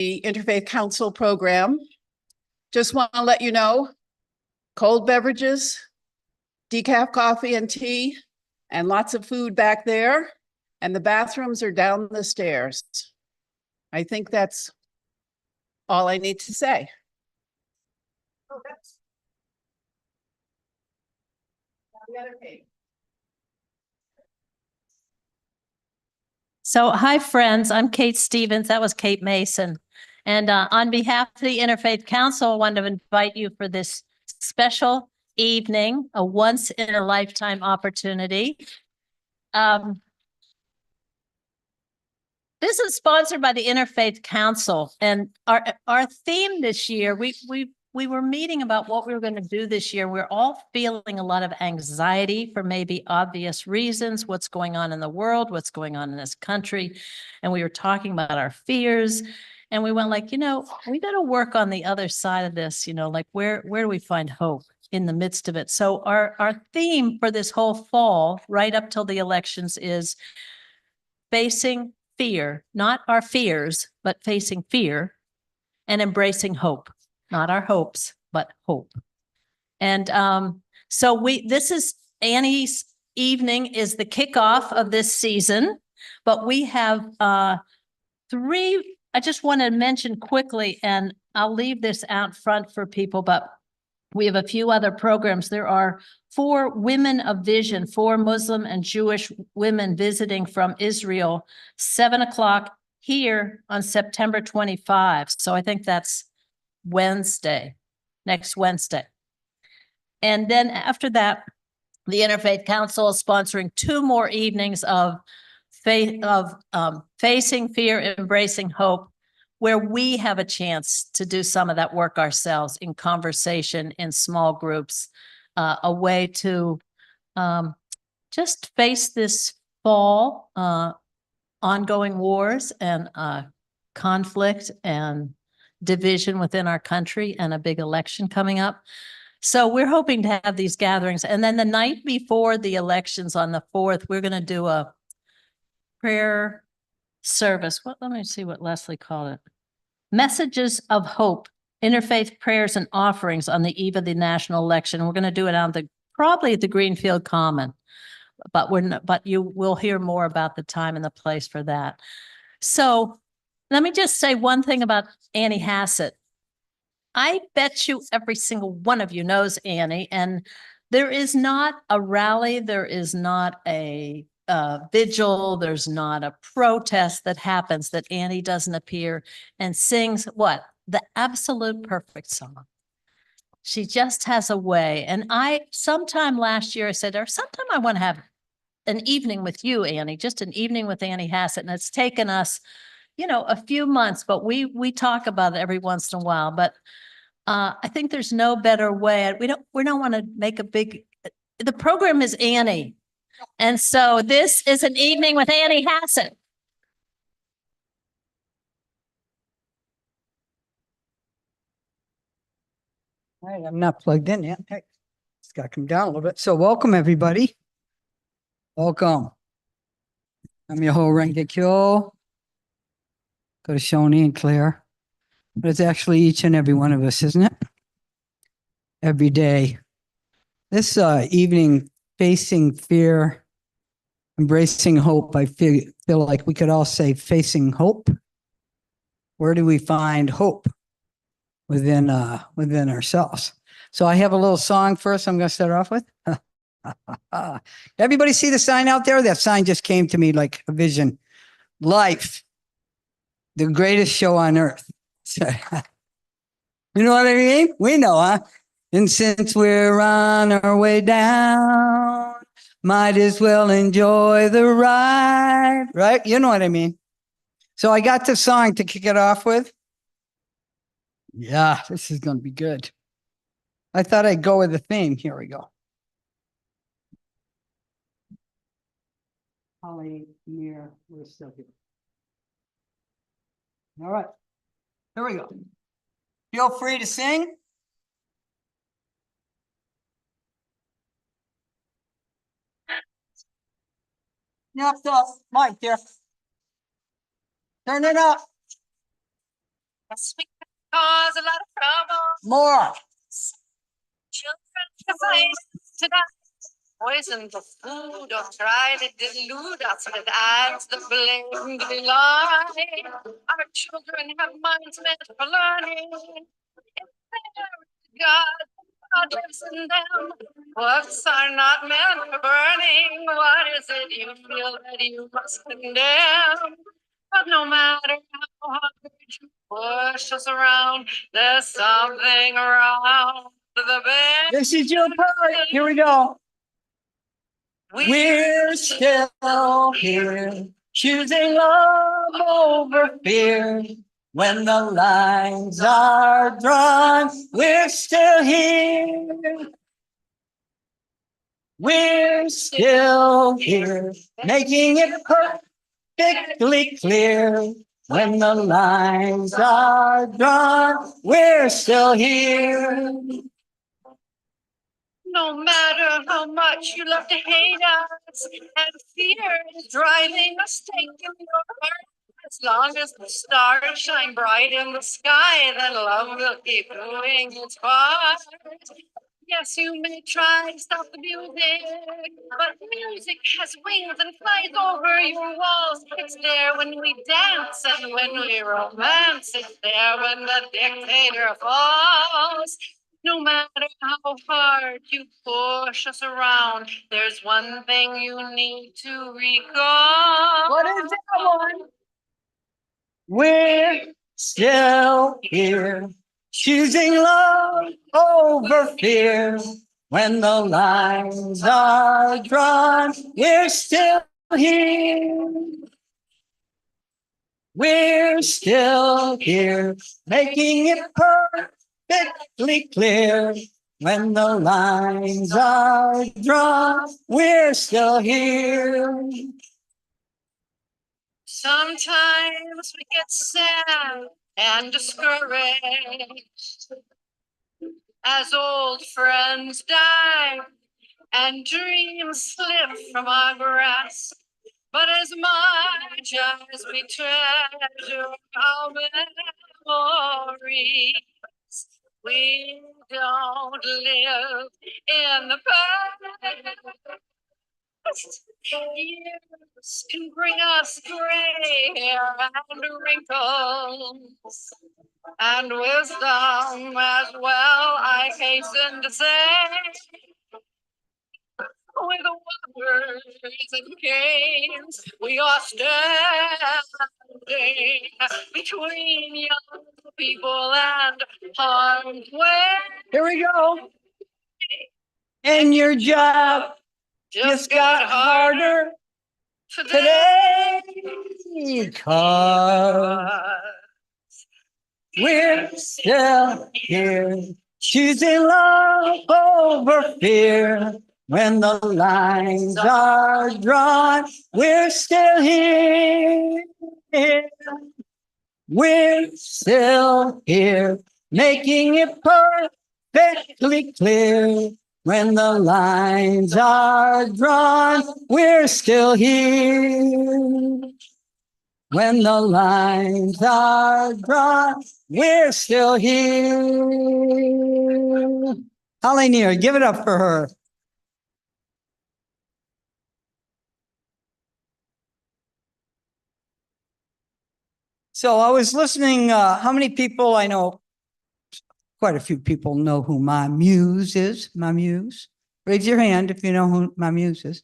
the Interfaith Council program. Just want to let you know, cold beverages, decaf coffee and tea, and lots of food back there. And the bathrooms are down the stairs. I think that's all I need to say. Oh, that's the other page. So, hi, friends. I'm Kate Stevens. That was Kate Mason. And on behalf of the Interfaith Council, I want to invite you for this special evening, a once-in-a-lifetime opportunity. This is sponsored by the Interfaith Council. And our theme this year, we were meeting about what we were going to do this year. We're all feeling a lot of anxiety for maybe obvious reasons, what's going on in the world, what's going on in this country. And we were talking about our fears. And we went like, we got to work on the other side of this, like where do we find hope in the midst of it? So our theme for this whole fall, right up till the elections, is facing fear, not our fears, but facing fear and embracing hope. Not our hopes, but hope. And so this is Annie's evening is the kickoff of this season, but we have three, I just want to mention quickly, and I'll leave this out front for people, but we have a few other programs. There are 4 Women of Vision, 4 Muslim and Jewish women visiting from Israel, 7 o'clock here on September 25. So I think that's next Wednesday. And then after that, the Interfaith Council is sponsoring 2 more evenings of facing fear, embracing hope, where we have a chance to do some of that work ourselves in conversation, in small groups, a way to just face this fall, ongoing wars and conflict and division within our country and a big election coming up. So we're hoping to have these gatherings. And then the night before the elections on the 4th, we're going to do a prayer service. Let me see what Leslie called it. Messages of Hope, Interfaith Prayers and Offerings on the eve of the national election. We're going to do it on probably at the Greenfield Common, but you will hear more about the time and the place for that. So let me just say one thing about Annie Hassett. I bet you every single one of you knows Annie, and there is not a rally, there is not a vigil, there's not a protest that happens that Annie doesn't appear and sings what? The absolute perfect song. She just has a way. And sometime last year I said, or sometime I want to have an evening with you, Annie, just an evening with Annie Hassett. And it's taken us a few months, but we talk about it every once in a while. But I think there's no better way. We don't want to make the program is Annie. And so this is an evening with Annie Hassett. All right, I'm not plugged in yet. Hey, it's got to come down a little bit. So welcome, everybody. Welcome. I'm your whole Rengekyo. Go to Shoni and Claire. But it's actually each and every one of us, isn't it? Every day. This evening, facing fear, embracing hope, I feel like we could all say facing hope. Where do we find hope? Within ourselves. So I have a little song first I'm going to start off with. Everybody see the sign out there? That sign just came to me like a vision. Life, the greatest show on earth. You know what I mean? We know, huh? And since we're on our way down, might as well enjoy the ride, right? You know what I mean? So I got the song to kick it off with. Yeah, this is going to be good. I thought I'd go with the theme. Here we go. Holly, Mir, we're still here. All right, here we go. Feel free to sing. Yep, Mike, here. Turn it up. Yes, we can cause a lot of trouble. More. Children to fight, to die. Poison the food or try to delude us with ads that blatantly lie. Our children have minds meant for learning. If they're God lives in them. Books are not meant for burning. What is it you feel that you must condemn? But no matter how hard you push us around, there's something around the bend. This is your part. Here we go. We're still here, choosing love over fear. When the lines are drawn, we're still here. We're still here, making it perfectly clear. When the lines are drawn, we're still here. No matter how much you love to hate us, and fear is driving a stake in your heart. As long as the stars shine bright in the sky, then love will keep doing its part. Yes, you may try to stop the music, but music has wings and flies over your walls. It's there when we dance and when we romance. It's there when the dictator falls. No matter how hard you push us around, there's one thing you need to recall. What is that one? We're still here, choosing love over fear. When the lines are drawn, we're still here. We're still here, making it perfectly clear. When the lines are drawn, we're still here. Sometimes we get sad and discouraged as old friends die and dreams slip from our grasp. But as much as we treasure our memories, we don't live in the past. Years can bring us gray hair and wrinkles and wisdom as well, I hasten to say. With wonders and gains, we are standing between young people and harm's way. Here we go. And your job just got harder today, because we're still here, choosing love over fear. When the lines are drawn, we're still here. We're still here, making it perfectly clear. When the lines are drawn, we're still here. When the lines are drawn, we're still here. Holly Near, give it up for her. So I was listening, how many people I know? Quite a few people know who my muse is, my muse. Raise your hand if you know who my muse is.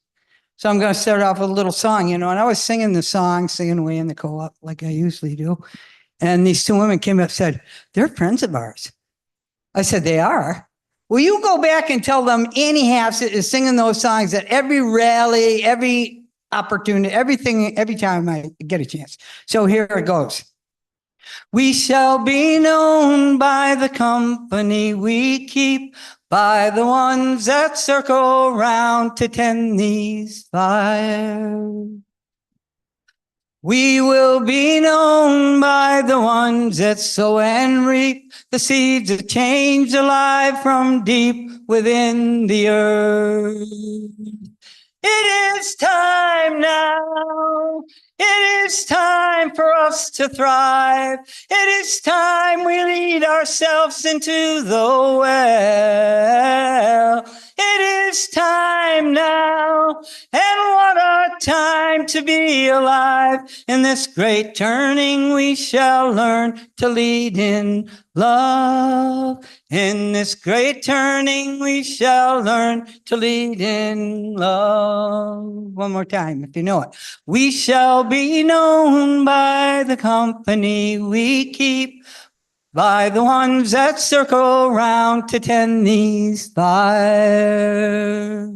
So I'm going to start off with a little song, and I was singing the song, singing away in the co-op like I usually do. And these two women came up and said, they're friends of ours. I said, they are? Will you go back and tell them Annie Hassett is singing those songs at every rally, every opportunity, everything, every time I get a chance. So here it goes. We shall be known by the company we keep, by the ones that circle round to tend these fires. We will be known by the ones that sow and reap the seeds of change alive from deep within the earth. It is time now. It is time for us to thrive. It is time we lead ourselves into the well. It is time now, and what a time to be alive. In this great turning, we shall learn to lead in love. In this great turning, we shall learn to lead in love. One more time, if you know it. We shall be known by the company we keep, by the ones that circle round to tend these fires.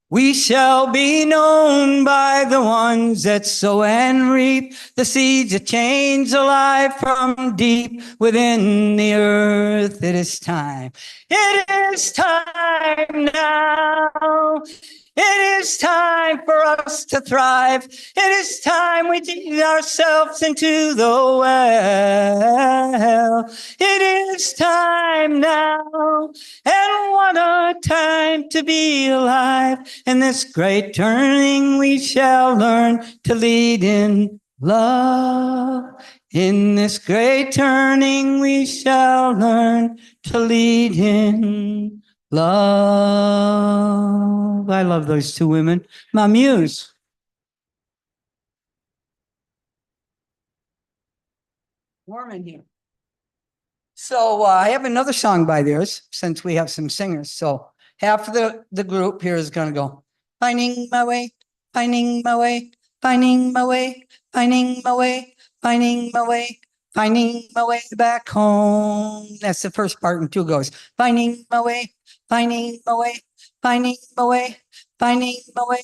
We shall be known by the ones that sow and reap the seeds of change alive from deep within the earth. It is time. It is time now. It is time for us to thrive. It is time we lead ourselves into the well. It is time now, and what a time to be alive. In this great turning, we shall learn to lead in love. In this great turning, we shall learn to lead in love. I love those two women. My muse. Warm in here. So I have another song by theirs since we have some singers. So half of the group here is going to go, finding my way, finding my way, finding my way, finding my way, finding my way, finding my way back home. That's the first part, and two goes, finding my way, finding my way, finding my way, finding my way,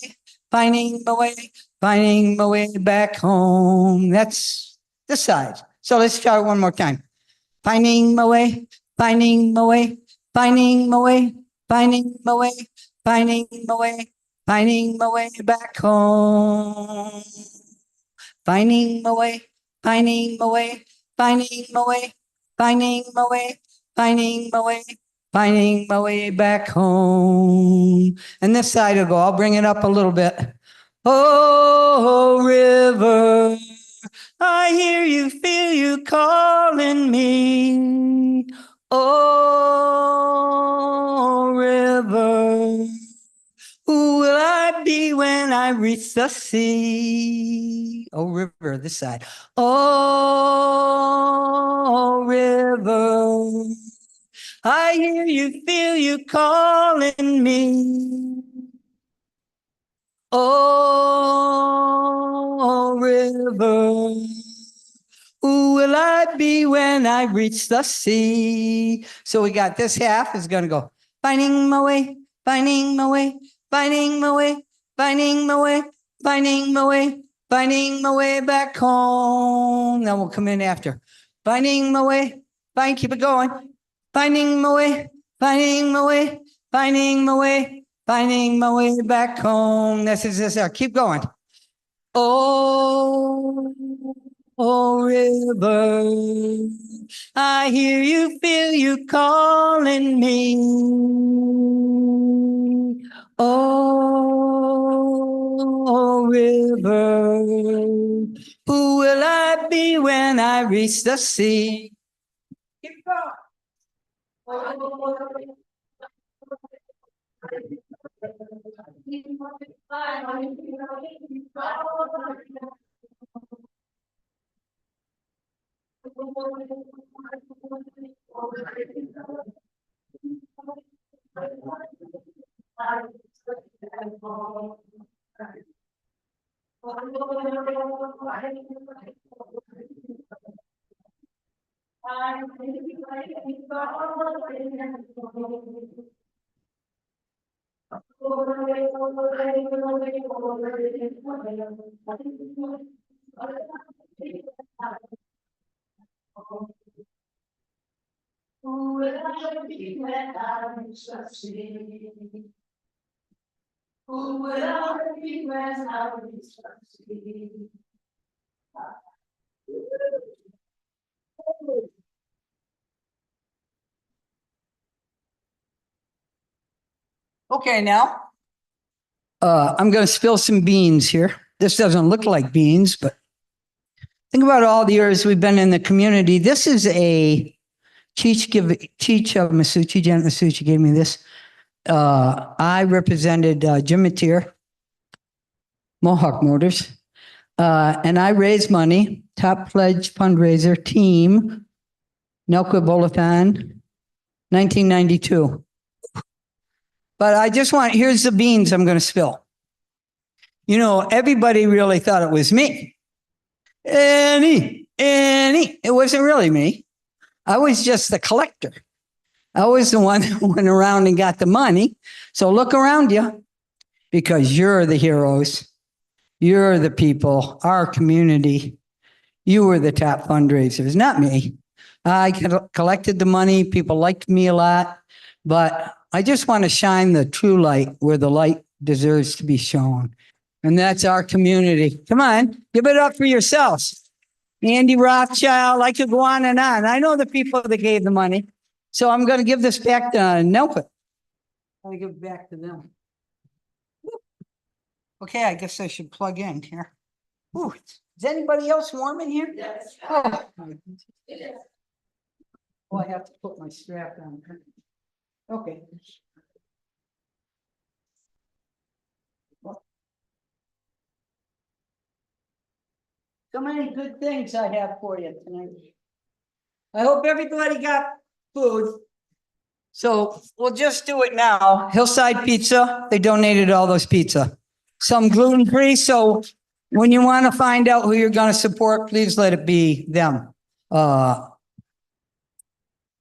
finding my way, finding my way back home. That's the side. So let's try it one more time. Finding my way, finding my way, finding my way, finding my way, finding my way, finding my way back home. Finding my way, finding my way, finding my way, finding my way, finding my way, finding my way back home. And this side will go, I'll bring it up a little bit. Oh, river, I hear you, feel you calling me. Oh, river, who will I be when I reach the sea? Oh, river, this side. Oh, river, I hear you, feel you calling me. Oh, river, who will I be when I reach the sea? So we got this half is going to go, finding my way, finding my way, finding my way, finding my way, finding my way, finding my way back home. Then we'll come in after. Finding my way, keep it going. Finding my way, finding my way, finding my way, finding my way back home. This is this. Keep going. Oh, oh, river, I hear you, feel you calling me. Oh, river, who will I be when I reach the sea? Keep going. Who will I be when I reach the sea? Who will I be when I reach the sea? Okay, now I'm going to spill some beans here. This doesn't look like beans, but think about all the years we've been in the community. This is a Masucci, Janet Masucci gave me this. I represented Jim Mateer, Mohawk Motors, and I raised money, top pledge fundraiser team, Nelka Bolathon, 1992. But I just here's the beans I'm going to spill. You know, everybody really thought it was me. Annie, it wasn't really me. I was just the collector. I was the one that went around and got the money. So look around you, because you're the heroes. You're the people, our community. You were the top fundraisers, not me. I collected the money. People liked me a lot, but I just want to shine the true light where the light deserves to be shown. And that's our community. Come on, give it up for yourselves. Andy Rothschild, I could go on and on. I know the people that gave the money. So I'm going to give this back to Nelpit. I'm going to give it back to them. Okay, I guess I should plug in here. Ooh, is anybody else warm in here? Yes. Oh, I have to put my strap on. Okay. So many good things I have for you tonight. I hope everybody got food. So we'll just do it now. Hillside Pizza, they donated all those pizza. Some gluten-free, so when you want to find out who you're going to support, please let it be them. Yeah,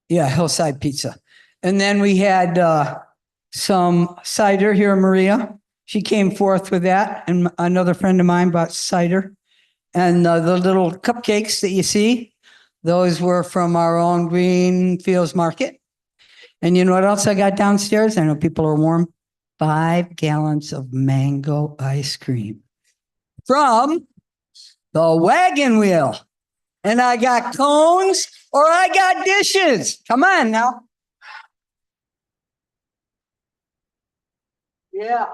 Hillside Pizza. And then we had some cider here, Maria. She came forth with that, and another friend of mine bought cider. And the little cupcakes that you see, those were from our own Greenfield market. And you know what else I got downstairs? I know people are warm. 5 gallons of mango ice cream from the wagon wheel. And I got cones or I got dishes. Come on now. Yeah.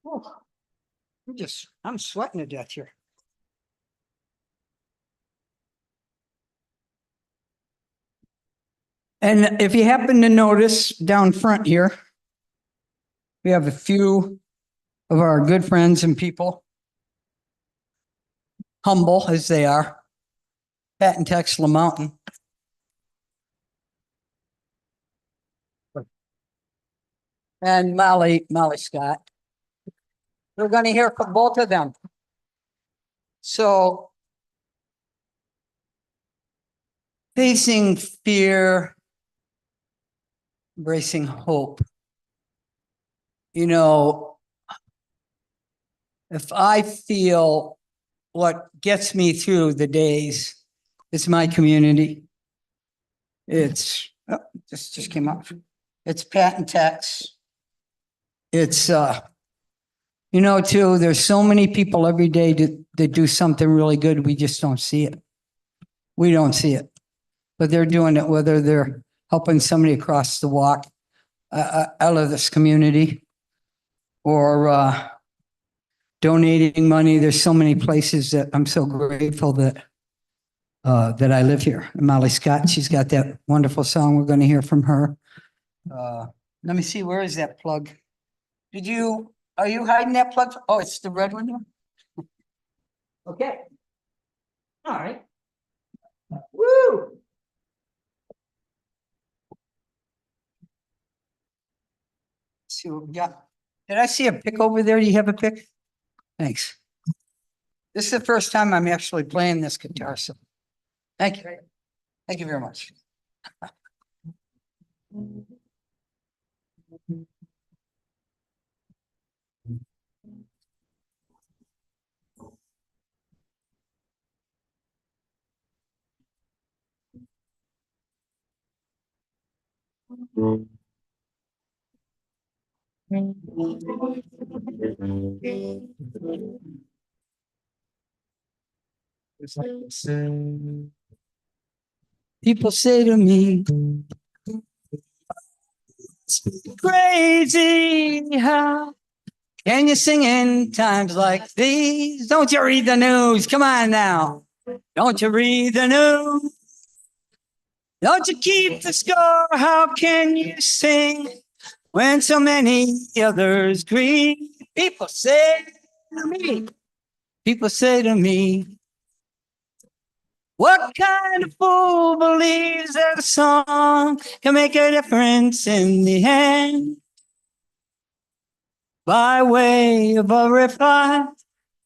Oh, I'm sweating to death here. And if you happen to notice down front here, we have a few of our good friends and people, humble as they are, Pat and Tex Mountain. And Molly Scott. We're going to hear from both of them. So, facing fear, embracing hope. You know, if I feel what gets me through the days, it's my community. It's, this just came up. It's Pat and Tex. It's, you know, too, there's so many people every day that do something really good. We just don't see it. We don't see it. But they're doing it, whether they're helping somebody across the walk out of this community or donating money. There's so many places that I'm so grateful that that I live here. Molly Scott, she's got that wonderful song. We're going to hear from her. Let me see, where is that plug? Are you hiding that plug? Oh, it's the red one here? Okay. All right. Woo! Let's see what we got. Did I see a pick over there? Do you have a pick? Thanks. This is the first time I'm actually playing this guitar, so thank you. Thank you very much. People say to me, Crazy, how can you sing in times like these? Don't you read the news? Come on now. Don't you read the news? Don't you keep the score? How can you sing when so many others grieve? People say to me, people say to me, what kind of fool believes that a song can make a difference in the end? By way of a reply,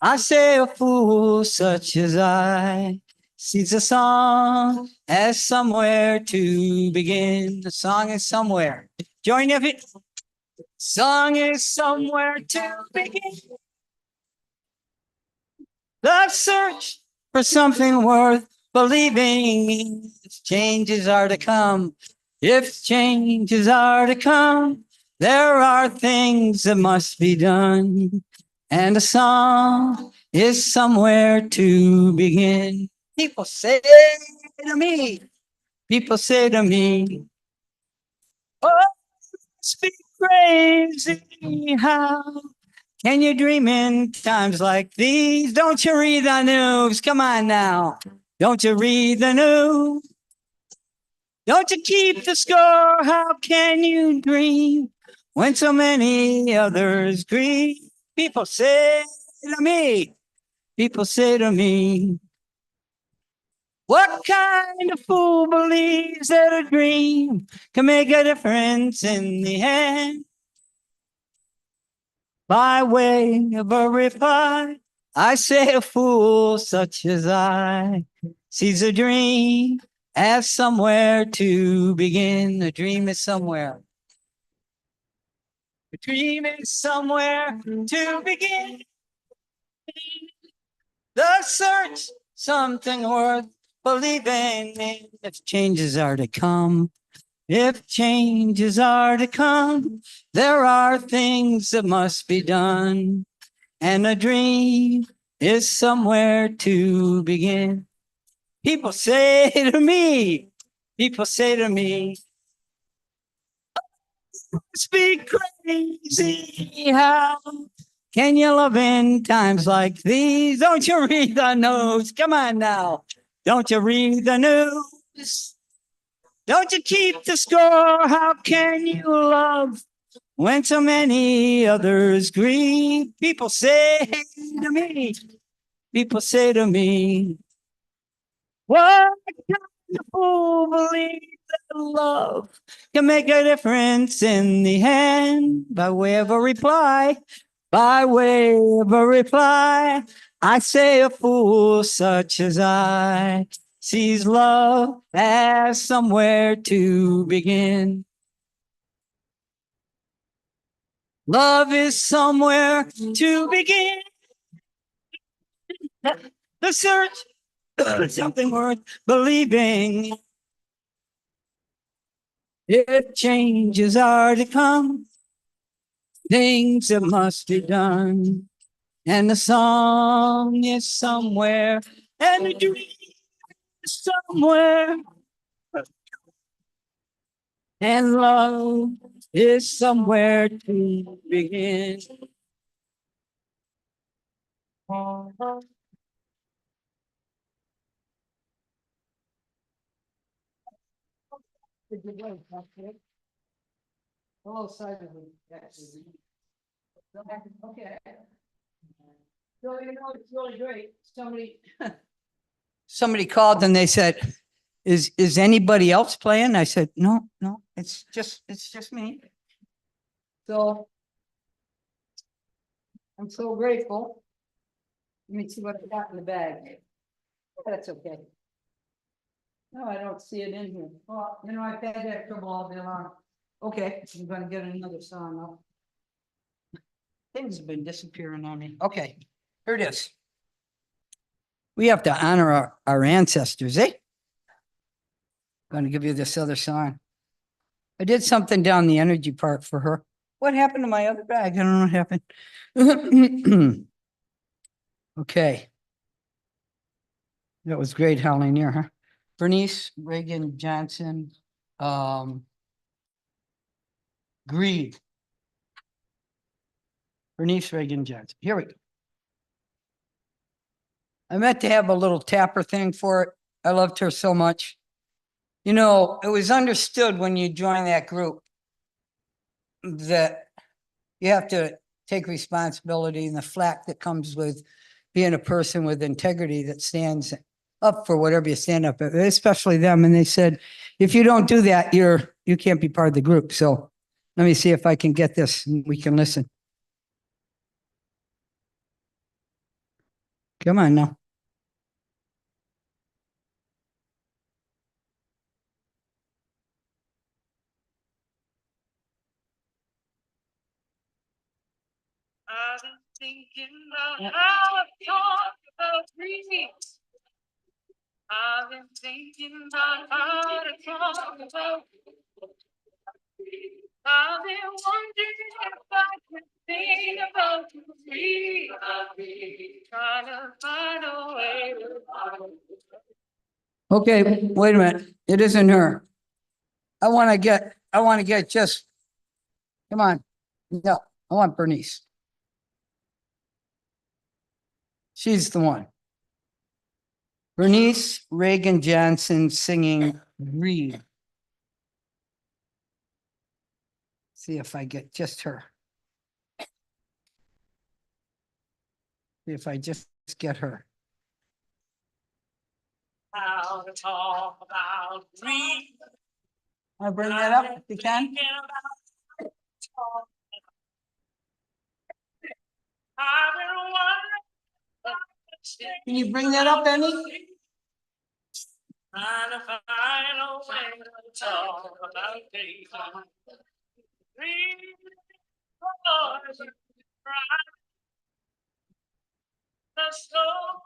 I say a fool such as I sees a song as somewhere to begin. The song is somewhere. Join if it. Song is somewhere to begin. The search for something worth believing in. If changes are to come, if changes are to come, there are things that must be done. And a song is somewhere to begin. People say to me, people say to me, oh, speak crazy, how can you dream in times like these? Don't you read the news? Come on now. Don't you read the news? Don't you keep the score? How can you dream when so many others grieve? People say to me, people say to me, what kind of fool believes that a dream can make a difference in the end? By way of a reply, I say a fool such as I sees a dream as somewhere to begin. A dream is somewhere. A dream is somewhere to begin. The search, something worth believing in. If changes are to come, if changes are to come, there are things that must be done. And a dream is somewhere to begin. People say to me, people say to me, speak crazy, how can you love in times like these? Don't you read the news? Come on now. Don't you read the news? Don't you keep the score? How can you love when so many others grieve? People say to me, people say to me, what kind of fool believes that love can make a difference in the end? By way of a reply, by way of a reply, I say a fool such as I sees love as somewhere to begin. Love is somewhere to begin. The search, something worth believing. If changes are to come, things that must be done. And the song is somewhere, and the dream is somewhere. And love is somewhere to begin. Okay. So you know, it's really great. Somebody called and they said, is anybody else playing? I said, no, it's just me. So I'm so grateful. Let me see what I got in the bag. That's okay. No, I don't see it in here. Well, you know, I've had that trouble all day long. Okay, I'm gonna get another song up. Things have been disappearing on me. Okay, here it is. We have to honor our ancestors, eh? Gonna give you this other song. I did something down the energy part for her. What happened to my other bag? I don't know what happened. Okay. That was great, Howling here, huh? Bernice Reagan Johnson. greed. Bernice Reagan Johnson. Here we go. I meant to have a little tapper thing for it. I loved her so much. You know, it was understood when you join that group that you have to take responsibility and the flack that comes with being a person with integrity that stands up for whatever you stand up, especially them. And they said, if you don't do that, you can't be part of the group. So let me see if I can get this and we can listen. Come on now. I've been thinking about how I talk about greed. I've been thinking about how to talk about greed. I've been wondering if I could think about greed. Trying to find a way to. Okay, wait a minute. It isn't her. I want to get just, come on. No, I want Bernice. She's the one. Bernice Reagan Johnson singing Greed. See if I get just her. See if I just get her. How to talk about greed. I bring that up if you can. Thinking about talk. I've been wondering. Can you bring that up, Emmy? Trying to find a way to talk about greed. Greed, oh, right. The soul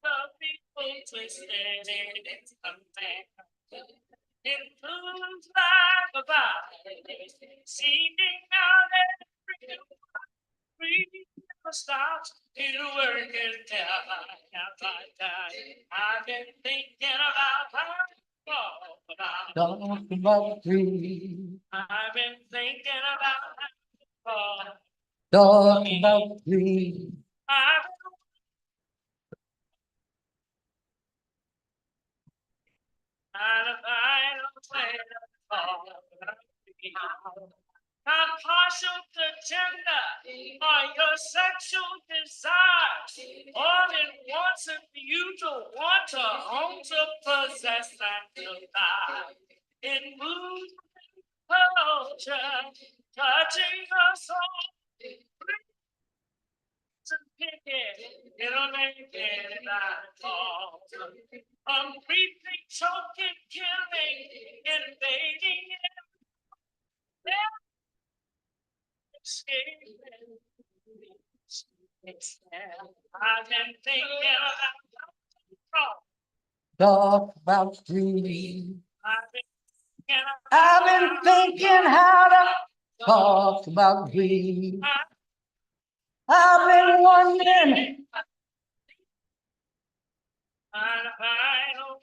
of people twisted in something. Influenced by the body, seeking out every greed never stops. It'll work it out. I've been thinking about how to Talk about greed. I've been thinking about Talk about greed. I've trying to find a way to talk about greed. Not partial to gender or your sexual desires. All it wants is for you to want to own, to possess, and to lie. It moves culture, touching us all. It'll make it at all. Briefly choking, killing, invading, escaping. I've been thinking about Talk about greed. I've been thinking how to talk about greed. I've been wondering. trying to find a way.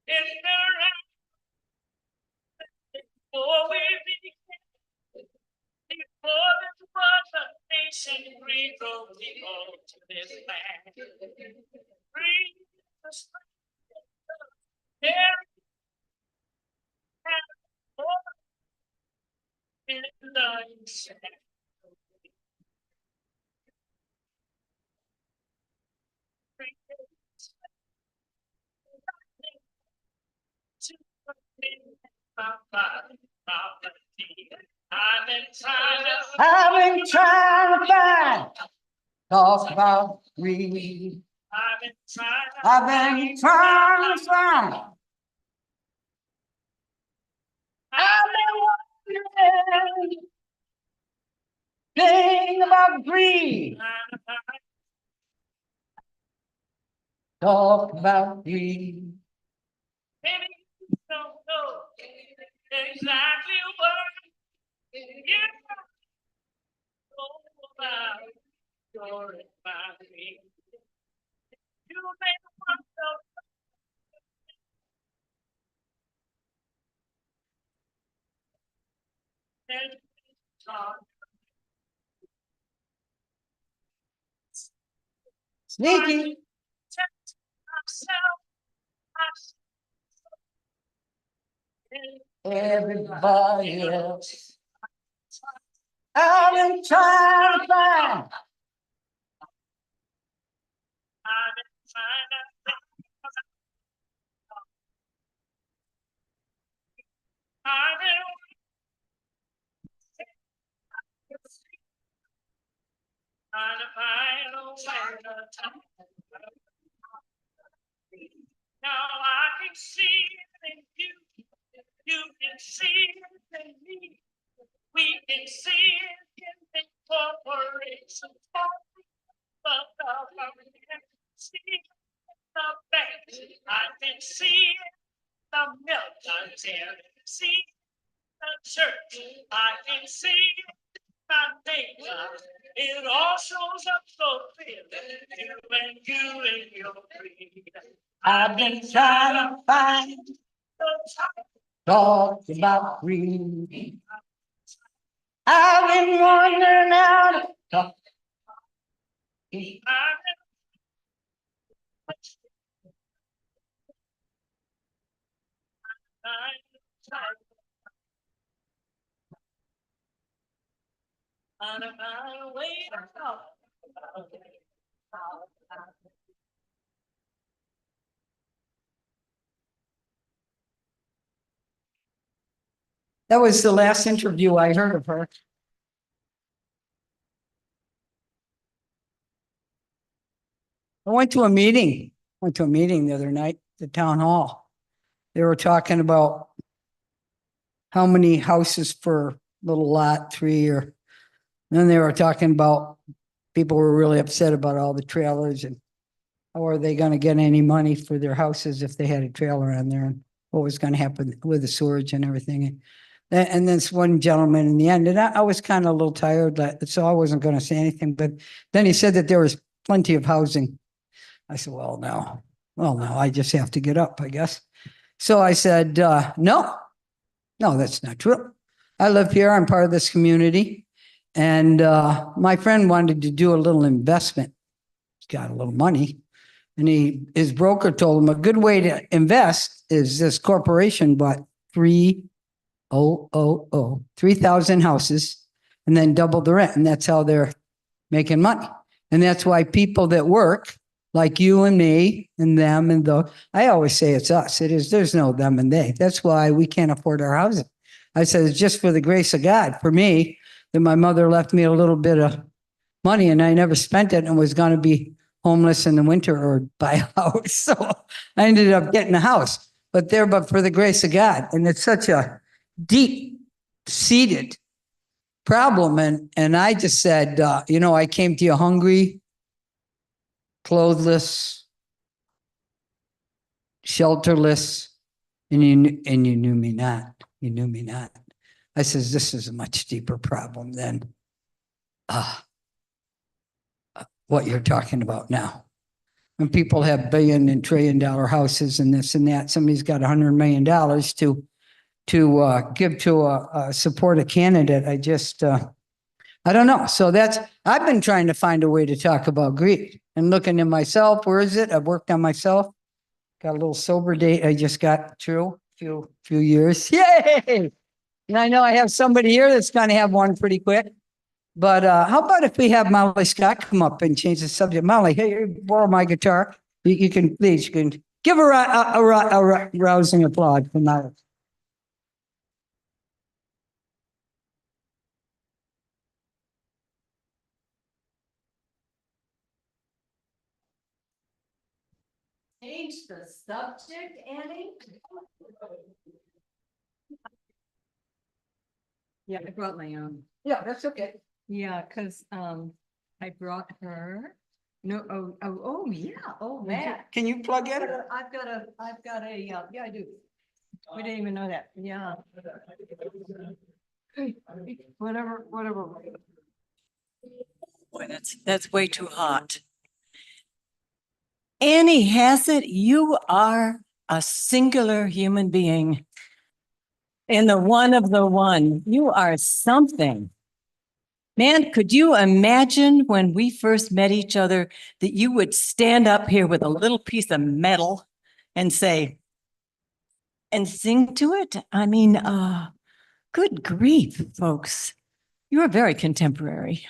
It's been around before we began. Before this was a nation, we drove people to this land. Free the strength of every and all in the nation. I've been trying to find. Talk about greed. I've been trying to find. I've been wondering. Thing about greed. Talk about greed. Maybe you don't know exactly what you know about your environment. You may want to Sneaky. Everybody else. I've been trying to find. Now I can see it in you. You can see it in me. We can see it in the corporations. But I can see the banks. I can see the milk. I can see the church. I can see my neighbor. It all shows up so clearly. You and your creed. I've been trying to find. Talk about greed. I've been wondering how to talk. That was the last interview I heard of her. I went to a meeting the other night, at the town hall. They were talking about how many houses per little lot, 3 or, then they were talking about people were really upset about all the trailers and how are they gonna get any money for their houses if they had a trailer on there, and what was gonna happen with the sewage and everything. And this one gentleman in the end, and I was kind of a little tired, so I wasn't gonna say anything, but then he said that there was plenty of housing. I said, well, now, I just have to get up, I guess. So I said, no, that's not true. I live here. I'm part of this community. And my friend wanted to do a little investment. He's got a little money. And his broker told him a good way to invest is this corporation bought 3,000 houses and then doubled the rent. And that's how they're making money. And that's why people that work, like you and me and them and I always say it's us. It is, there's no them and they. That's why we can't afford our housing. I said, it's just for the grace of God. For me, that my mother left me a little bit of money and I never spent it and was going to be homeless in the winter or buy a house. So I ended up getting a house, but for the grace of God. And it's such a deep seated problem. And I just said, I came to you hungry, clothless, shelterless, and you knew me not. You knew me not. I says, this is a much deeper problem than what you're talking about now. When people have billion and trillion dollar houses and this and that, somebody's got $100 million to give to support a candidate. I just, I don't know. So I've been trying to find a way to talk about greed and looking at myself. Where is it? I've worked on myself. Got a little sober date I just got through few years. Yay! And I know I have somebody here that's going to have one pretty quick. But how about if we have Molly Scott come up and change the subject? Molly, hey, borrow my guitar. You can give her a rousing applause for Molly. Change the subject, Annie? Yeah, I brought my own. Yeah, that's okay. Yeah, because I brought her. No, yeah, oh man. Can you plug in? I've got a, yeah, I do. We didn't even know that, yeah. Whatever. Boy, that's way too hot. Annie Hassett, you are a singular human being. And the one of the one. You are something. Man, could you imagine when we first met each other that you would stand up here with a little piece of metal and say, and sing to it? I mean, good grief, folks. You are very contemporary.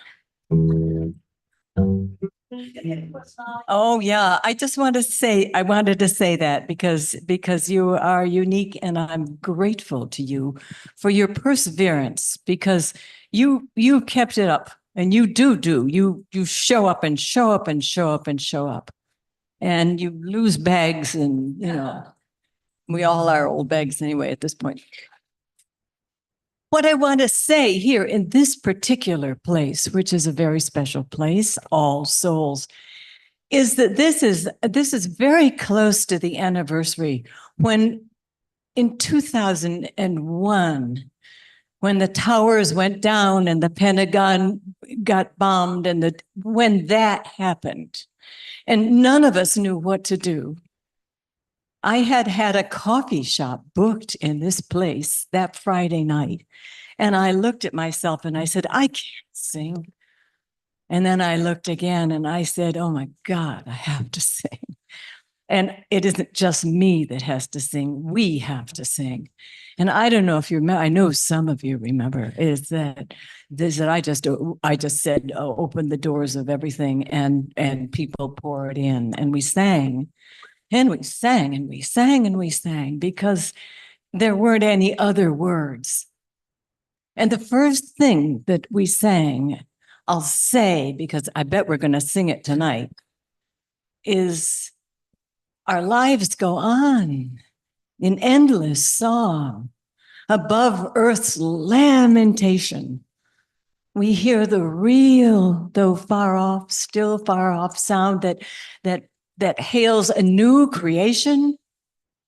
Oh, yeah. I just want to say, I wanted to say that because you are unique and I'm grateful to you for your perseverance because you kept it up and you you show up and show up and show up and show up and you lose bags and, you know, we all are old bags anyway at this point. What I want to say here in this particular place, which is a very special place, All Souls, is that this is very close to the anniversary when in 2001, when the towers went down and the Pentagon got bombed and when that happened, and none of us knew what to do. I had a coffee shop booked in this place that Friday night. And I looked at myself and I said, I can't sing. And then I looked again and I said, oh my God, I have to sing. And it isn't just me that has to sing. We have to sing. And I don't know if you remember, I know some of you remember, is that I just said, oh, open the doors of everything and people poured in and we sang. And we sang and we sang and we sang because there weren't any other words. And the first thing that we sang, I'll say, because I bet we're going to sing it tonight, is our lives go on in endless song above earth's lamentation. We hear the real, though far off, still far off sound that hails a new creation.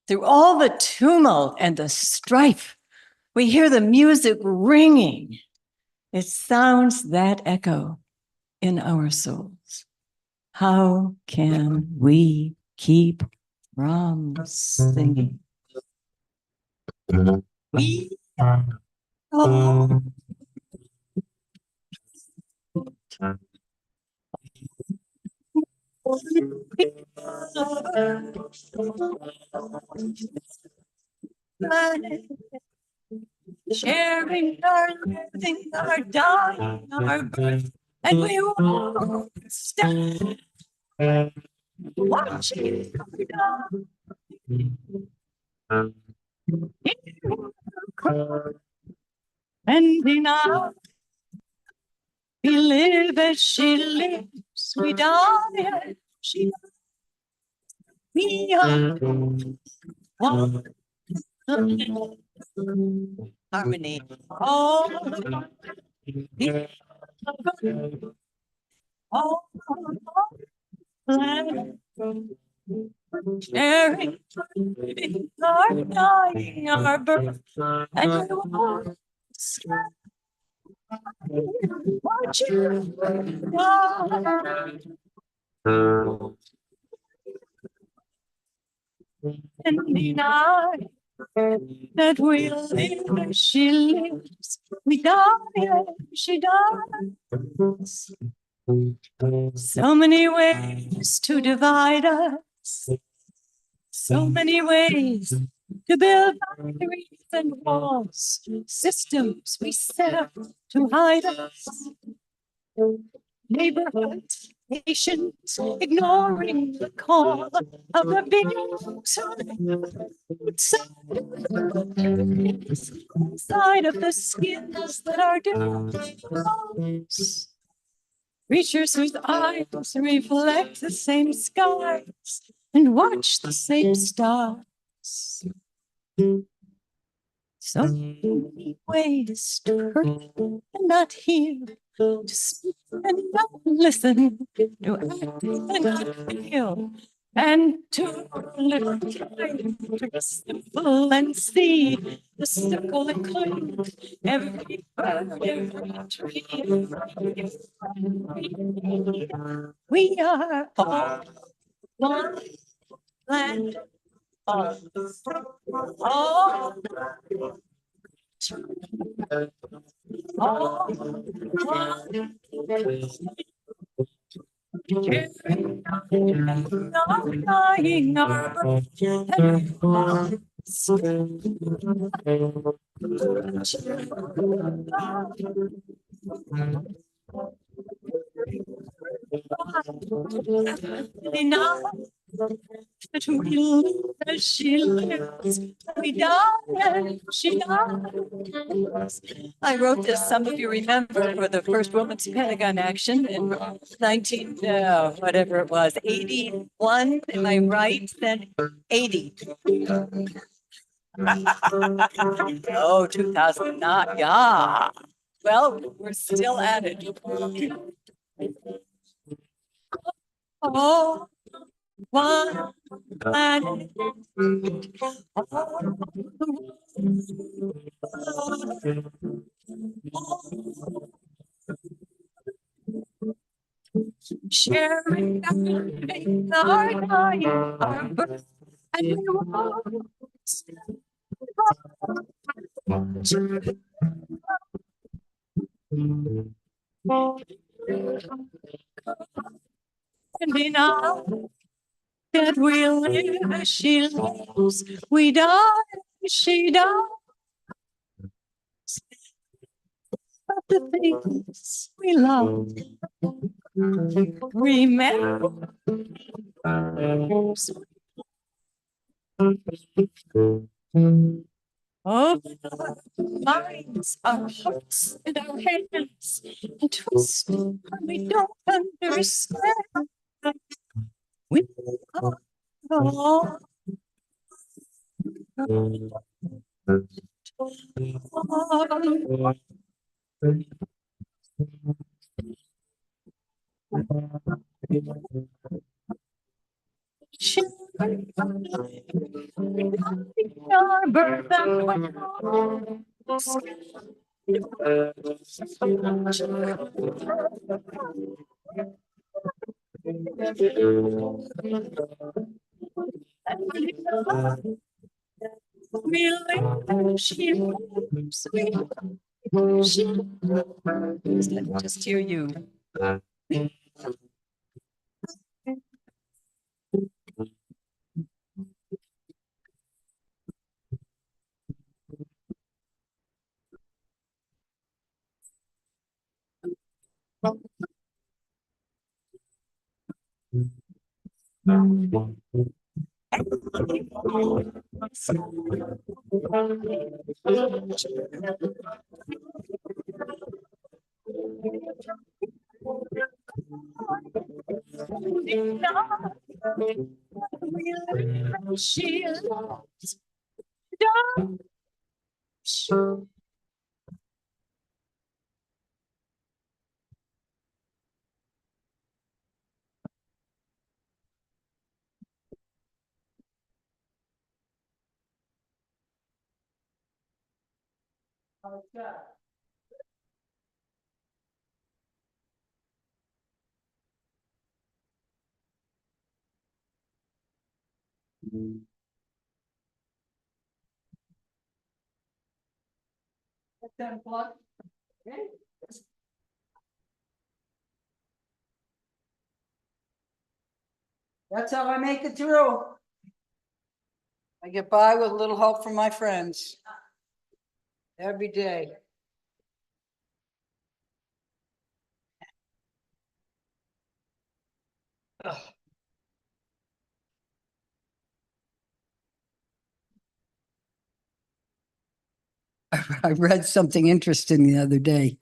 Through all the tumult and the strife, we hear the music ringing. It sounds that echo in our souls. How can we keep from singing? We are sharing our living, our dying, our birth, and we won't stand watching and deny. We live as she lives, we die as she dies. We are one harmony. All land sharing our dying, our birth, and we won't stop watching. And deny that we live as she lives, we die as she dies. So many ways to divide us, so many ways to build boundaries and walls, systems we set up to hide us. Neighborhoods, nations, ignoring the call of the beings inside of the skins that are different. Creatures whose eyes reflect the same skies and watch the same stars. So many ways to hurt and not hear, to speak and not listen, to act and not feel, and to live to be simple and see the circle that clings every bird, every tree, we are all one land, all But we live as she lives, we die as she dies. I wrote this, some of you remember, for the first Women's Pentagon Action in 81, am I right? Then 80. Oh, 2009, yeah. Well, we're still at it. Oh, one planet. Sharing our dying, our birth, and we will and be now that we live as she lives, we die as she dies. But the things we love, remember. Open our minds, our hearts, and our hands, and twist when we don't understand. We are all our birth and we live, she lives, she lives. Let me just hear you. She loves. That's how I make it through. I get by with a little help from my friends. Every day. Ugh. I read something interesting the other day.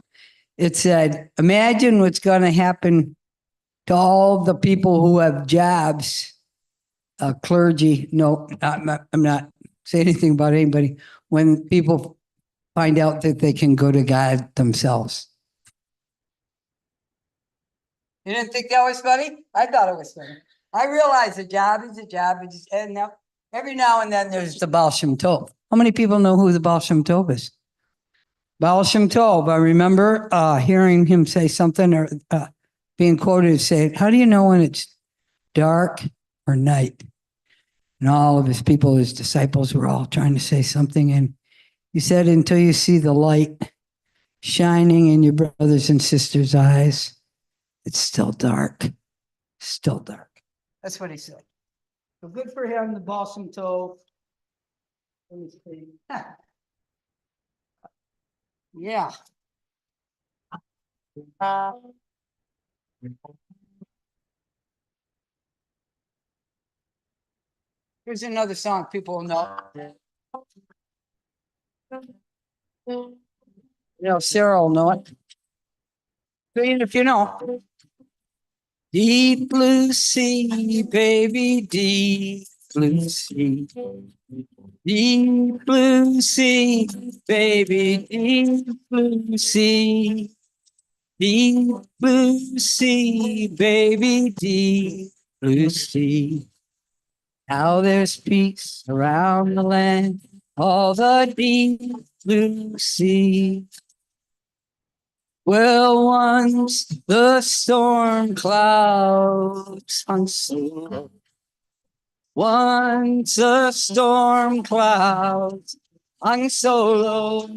It said, imagine what's going to happen to all the people who have jobs, clergy. No, I'm not saying anything about anybody. When people find out that they can go to God themselves. You didn't think that was funny? I thought it was funny. I realize a job is a job, and now every now and then there's the Baal Shem Tov. How many people know who the Baal Shem Tov is? Baal Shem Tov. I remember hearing him say something, or being quoted saying, "How do you know when it's dark or night?" And all of his people, his disciples, were all trying to say something, and You said until you see the light shining in your brothers and sisters' eyes, it's still dark. Still dark. That's what he said. So good for him, the balsam toe. Let me see. Yeah. Here's another song people will know. You know, Sarah will know it. Even if you know. Deep blue sea, baby, deep blue sea. Deep blue sea, baby, deep blue sea. Deep blue sea, baby, deep blue sea. Now there's peace around the land, all the deep blue sea. Well, once the storm clouds hung so low. Once the storm clouds hung so low.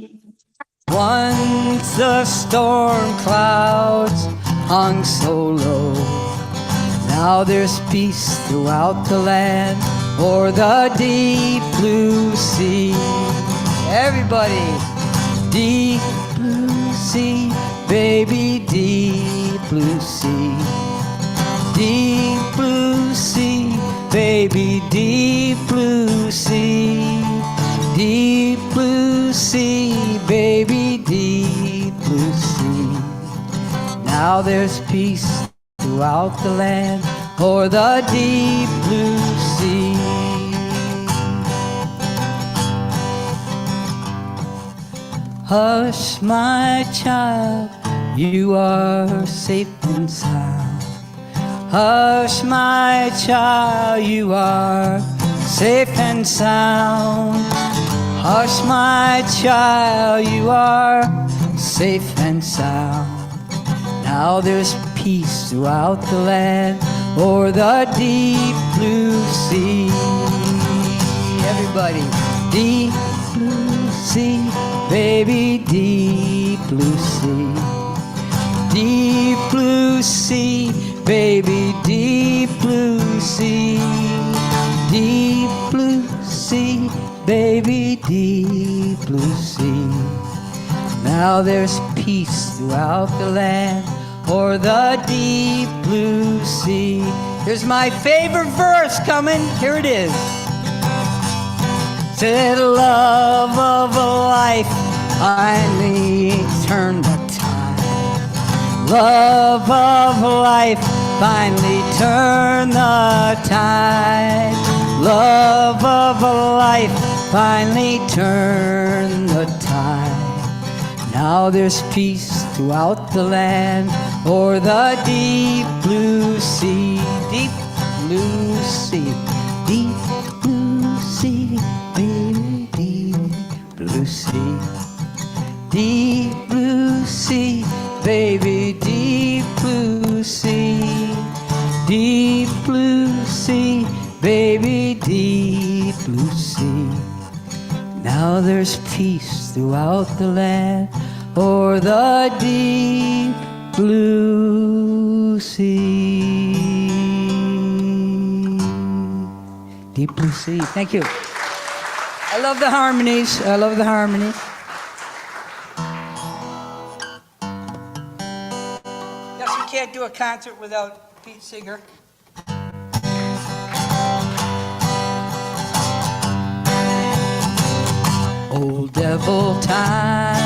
Once the storm clouds hung so low. Now there's peace throughout the land, o'er the deep blue sea. Everybody, deep blue sea, baby, deep blue sea. Deep blue sea, baby, deep blue sea. Deep blue sea, baby, deep blue sea. Now there's peace throughout the land, o'er the deep blue sea. Hush, my child, you are safe and sound. Hush, my child, you are safe and sound. Hush, my child, you are safe and sound. Now there's peace throughout the land, o'er the deep blue sea. Everybody, deep blue sea, baby, deep blue sea. Deep blue sea, baby, deep blue sea. Deep blue sea, baby, deep blue sea. Now there's peace throughout the land, o'er the deep blue sea. Here's my favorite verse coming. Here it is. Said love of a life finally turned the tide. Love of a life finally turned the tide. Love of a life finally turned the tide. Now there's peace throughout the land, o'er the deep blue sea. Deep blue sea, deep blue sea, baby, deep blue sea. Deep blue sea, baby, deep blue sea. Deep blue sea, baby, deep blue sea. Now there's peace throughout the land, o'er the deep blue sea. Deep blue sea. Thank you. I love the harmonies. I love the harmonies. Guess we can't do a concert without Pete Seeger. Old devil time,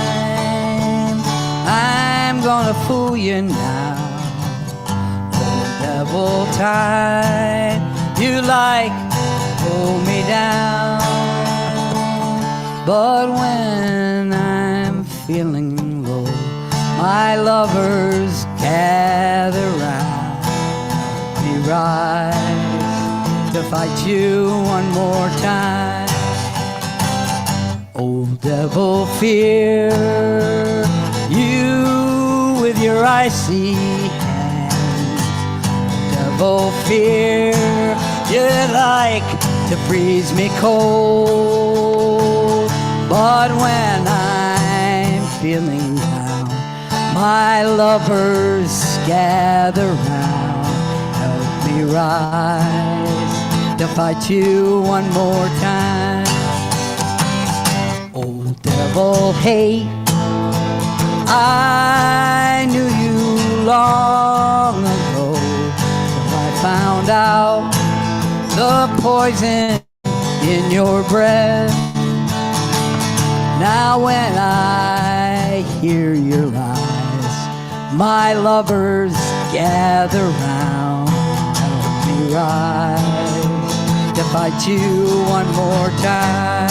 I'm gonna fool you now. Old devil time, you like pull me down. But when I'm feeling low, my lovers gather round me, rise to fight you one more time. Old devil fear, you with your icy hands. Devil fear, you like to freeze me cold. But when I'm feeling down, my lovers gather round, help me rise to fight you one more time. Old devil, hate, I knew you long ago, till I found out the poison in your breath. Now when I hear your lies, my lovers gather round, help me rise to fight you one more time.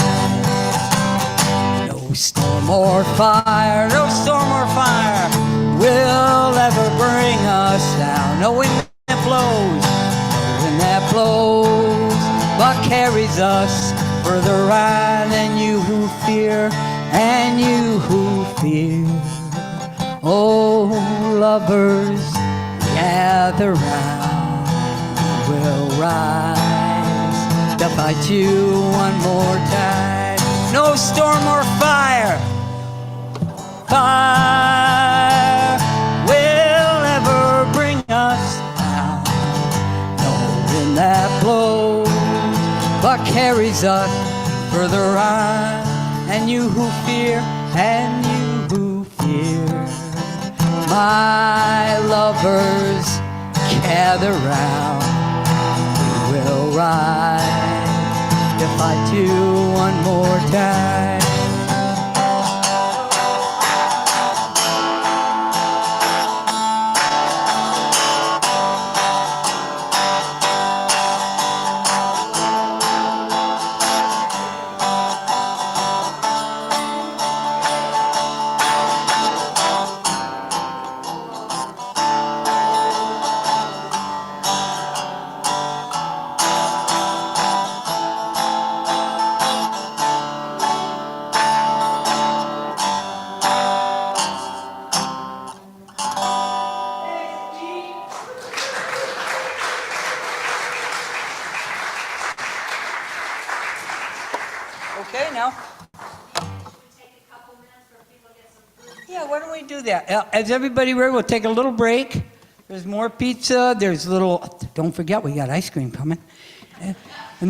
No storm or fire, no storm or fire will ever bring us down. No wind that blows, no wind that blows, but carries us further on. And you who fear, and you who fear, oh lovers, gather round, we'll rise to fight you one more time. No storm or fire, fire will ever bring us down. No wind that blows, but carries us further on. And you who fear, and you who fear, my lovers, gather round, we will rise to fight you one more time. Okay, now. Yeah, why don't we do that? Is everybody ready? We'll take a little break. There's more pizza. There's don't forget, we got ice cream coming. And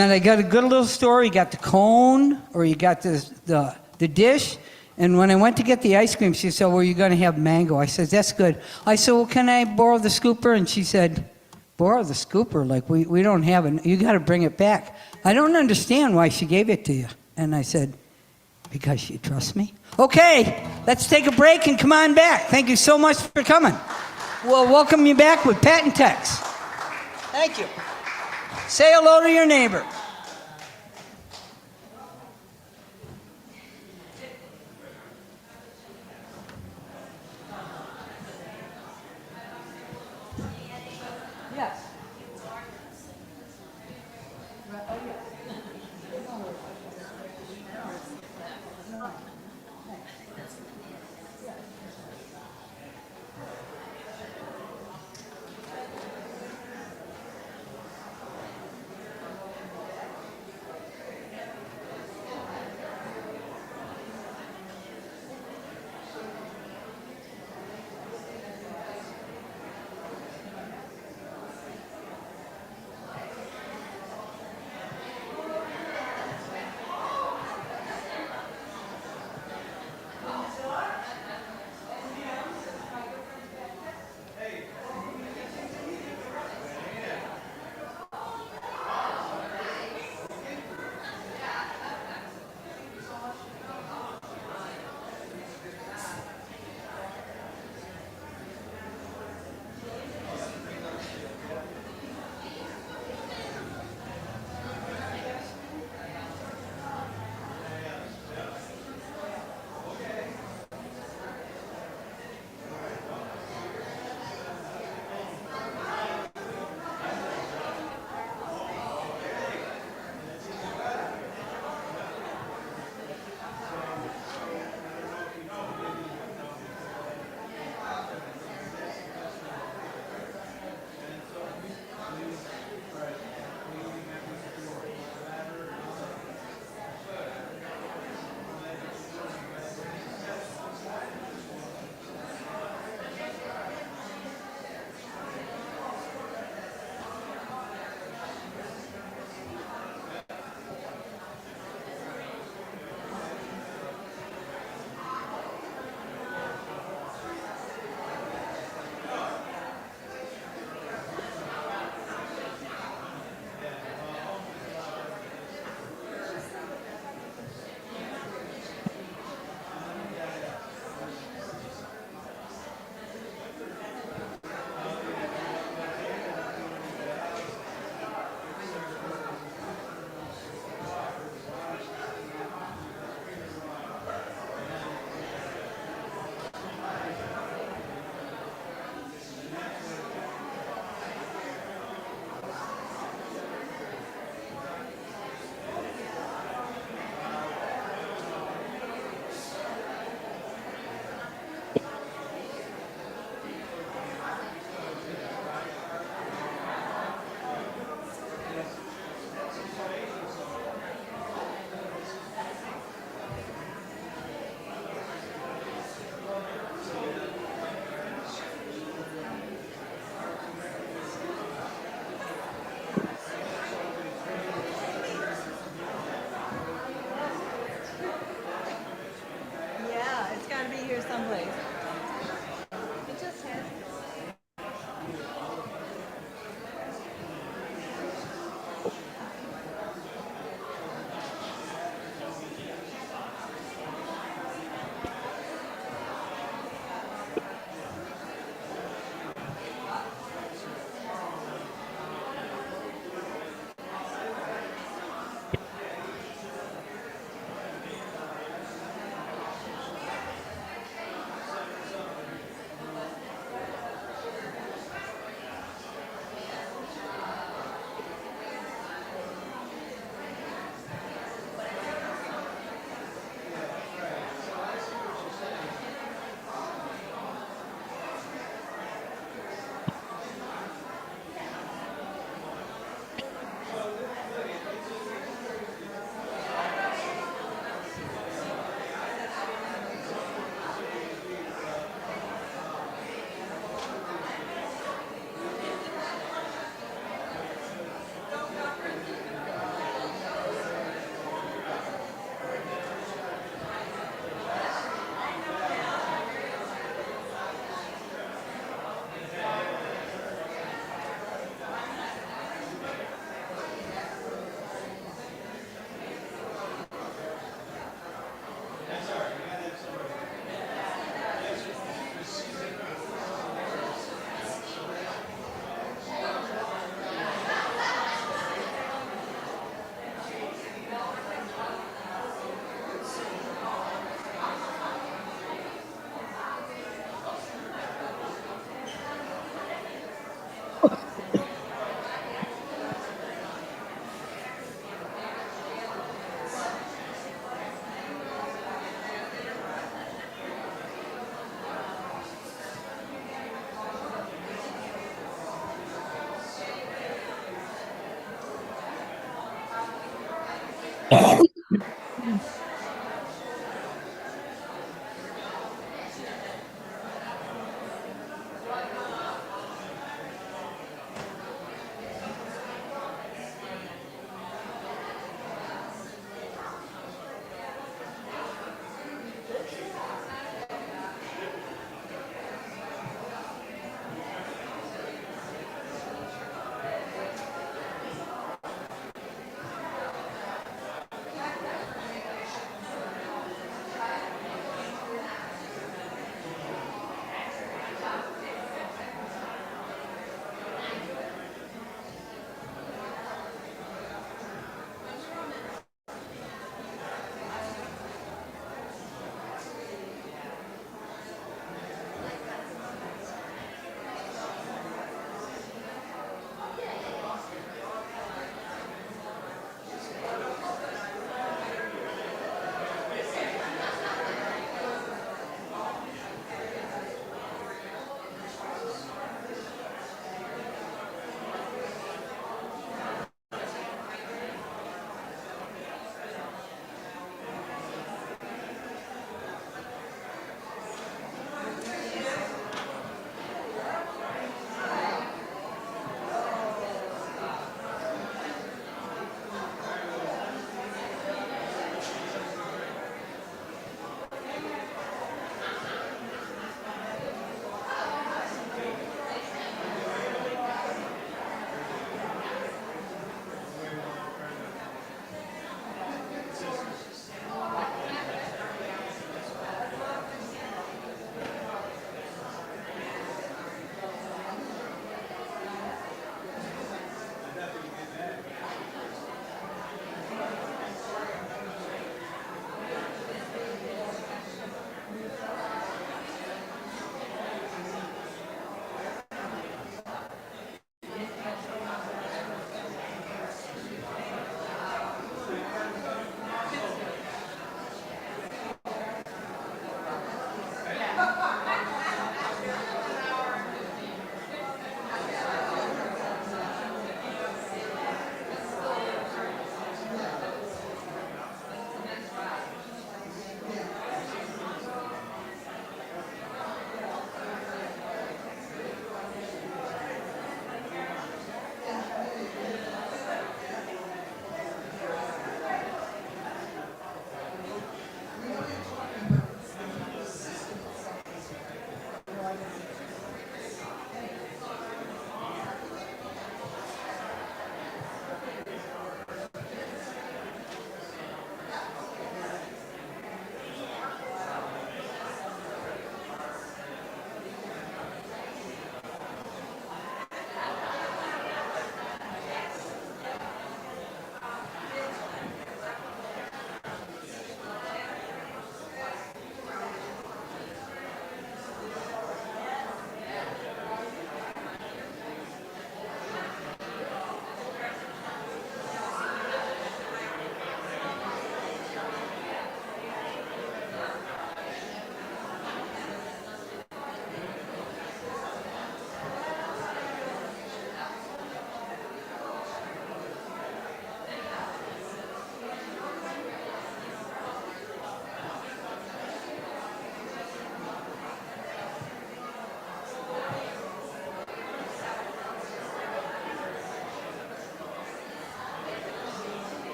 then I got a good little story. You got the cone, or you got the dish. And when I went to get the ice cream, she said, well, you're going to have mango. I said, that's good. I said, well, can I borrow the scooper? And she said, borrow the scooper? Like, we don't have it. You got to bring it back. I don't understand why she gave it to you. And I said, because she trusts me. Okay, let's take a break and come on back. Thank you so much for coming. We'll welcome you back with Pat and Tex. Thank you. Say hello to your neighbor. Yes.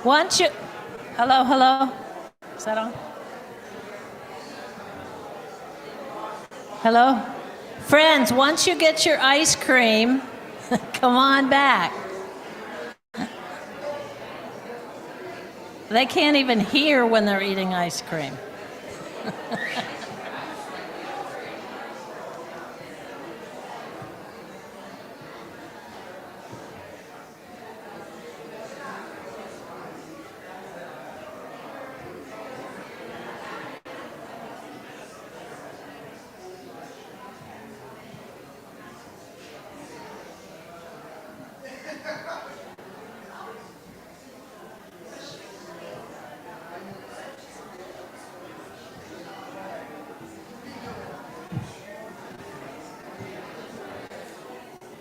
Once you, hello, hello? Is that on? Hello? Friends, once you get your ice cream, come on back. They can't even hear when they're eating ice cream.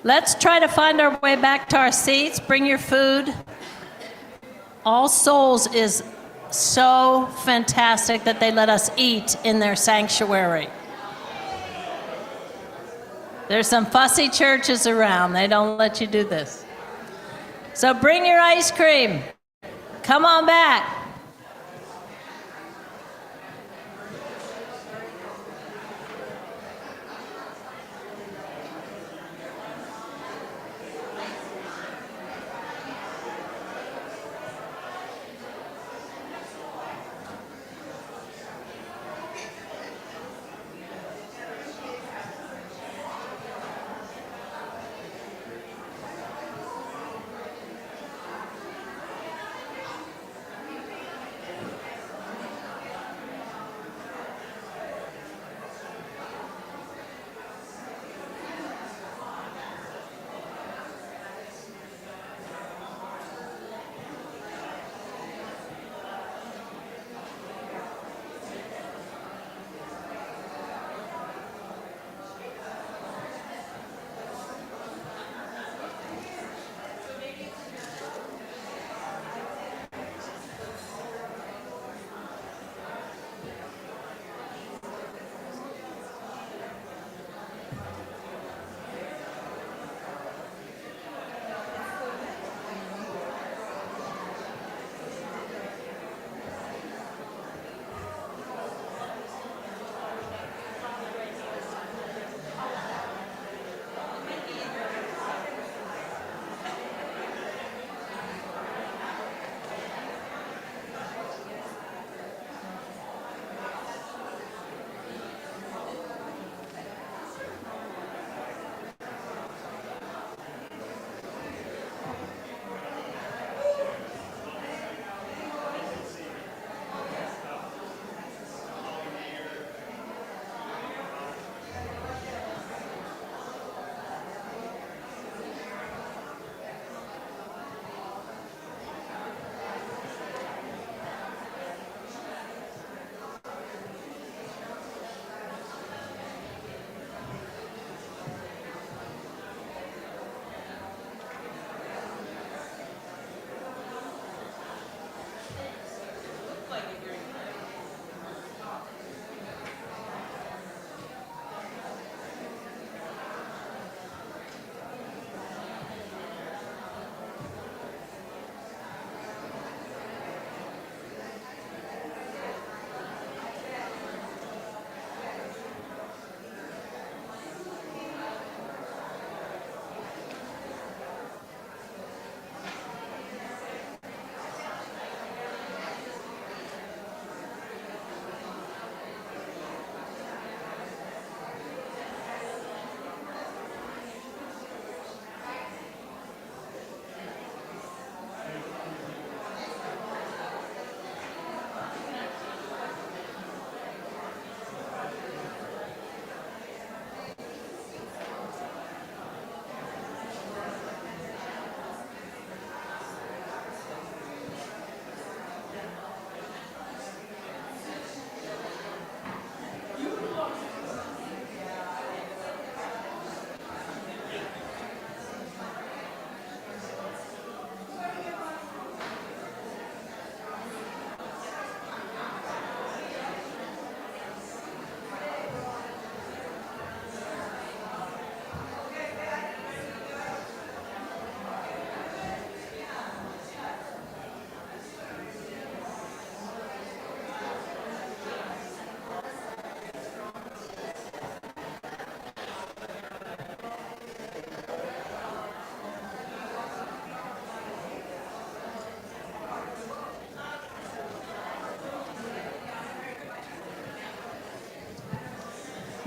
Let's try to find our way back to our seats. Bring your food. All Souls is so fantastic that they let us eat in their sanctuary. There's some fussy churches around. They don't let you do this. So bring your ice cream. Come on back.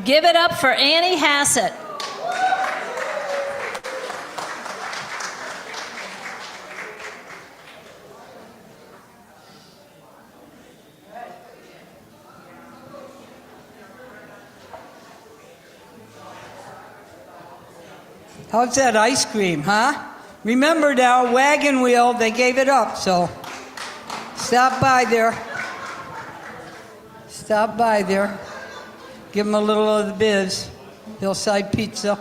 Give it up for Annie Hassett. How's that ice cream, huh? Remember now, Wagon Wheel, they gave it up, so stop by there. Stop by there. Give them a little of the biz. Hillside Pizza.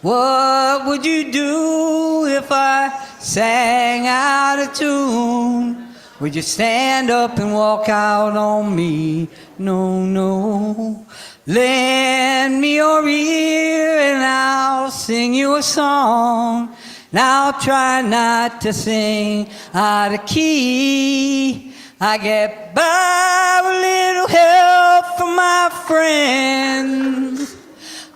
What would you do if I sang out of tune? Would you stand up and walk out on me? No, no. Lend me your ear and I'll sing you a song. And I'll try not to sing out of key. I get by with little help from my friends.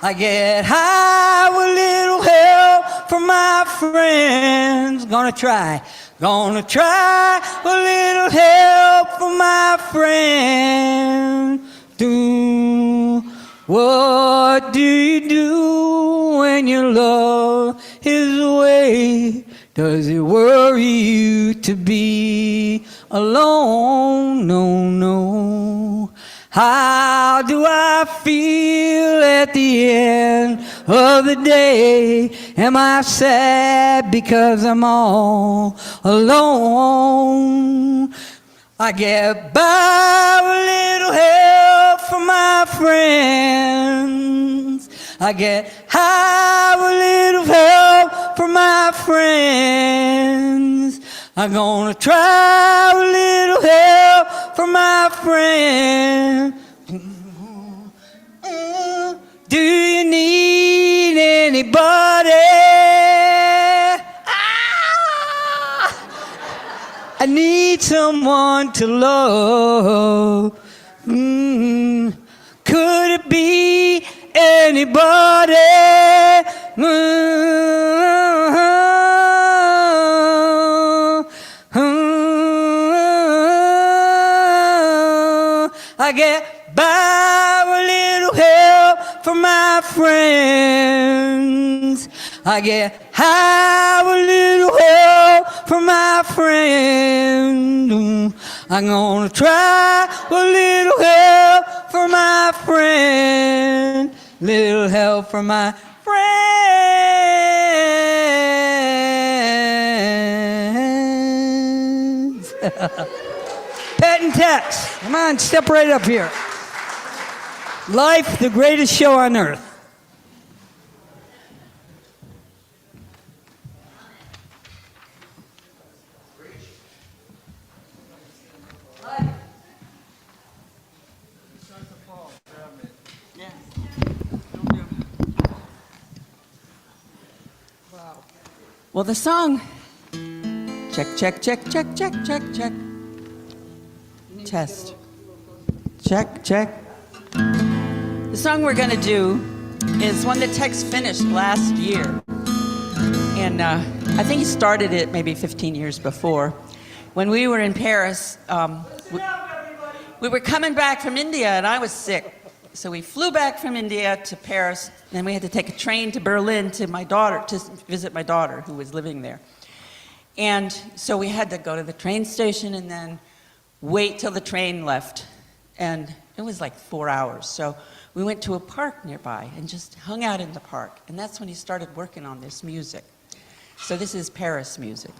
I get high with little help from my friends. Gonna try with little help from my friends. What do you do when your love is away? Does it worry you to be alone? No, no. How do I feel at the end of the day? Am I sad because I'm all alone? I get by with little help from my friends. I get high with little help from my friends. I'm gonna try with little help from my friends. Do you need anybody? I need someone to love. Could it be anybody? I get by with little help from my friends. I get high with little help from my friends. I'm gonna try with little help from my friend. Little help from my friends. Pet and Tex, come on, step right up here. Life, the greatest show on earth. Well, the song, check, check, check, check, check, check, check. Test. Check, check. The song we're going to do is one that Tex finished last year. And I think he started it maybe 15 years before. When we were in Paris, we were coming back from India and I was sick. So we flew back from India to Paris, and we had to take a train to Berlin to visit my daughter who was living there. And so we had to go to the train station and then wait till the train left. And it was like 4 hours. So we went to a park nearby and just hung out in the park. And that's when he started working on this music. So this is Paris music.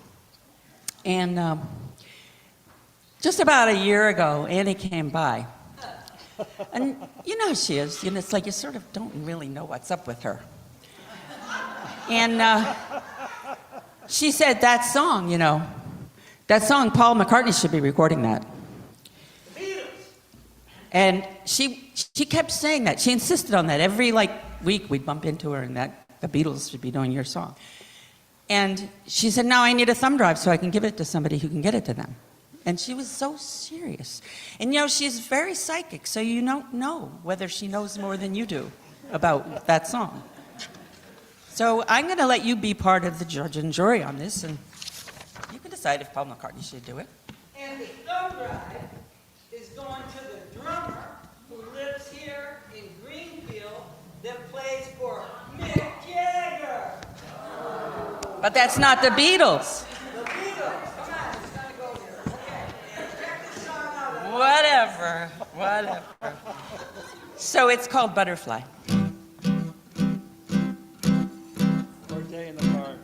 And just about a year ago, Annie came by. And you know how she is. You know, it's like you sort of don't really know what's up with her. And she said, that song, Paul McCartney should be recording that. And she kept saying that. She insisted on that. Every week we'd bump into her and that the Beatles should be doing your song. And she said, now I need a thumb drive so I can give it to somebody who can get it to them. And she was so serious. And she's very psychic, so you don't know whether she knows more than you do about that song. So I'm going to let you be part of the judge and jury on this, and you can decide if Paul McCartney should do it. And the thumb drive is going to the drummer who lives here in Greenfield. that plays for Mick Jagger. But that's not the Beatles. The Beatles. Come on, it's gonna go here. Okay. Check this song out. Whatever. So it's called Butterfly. Day in the park.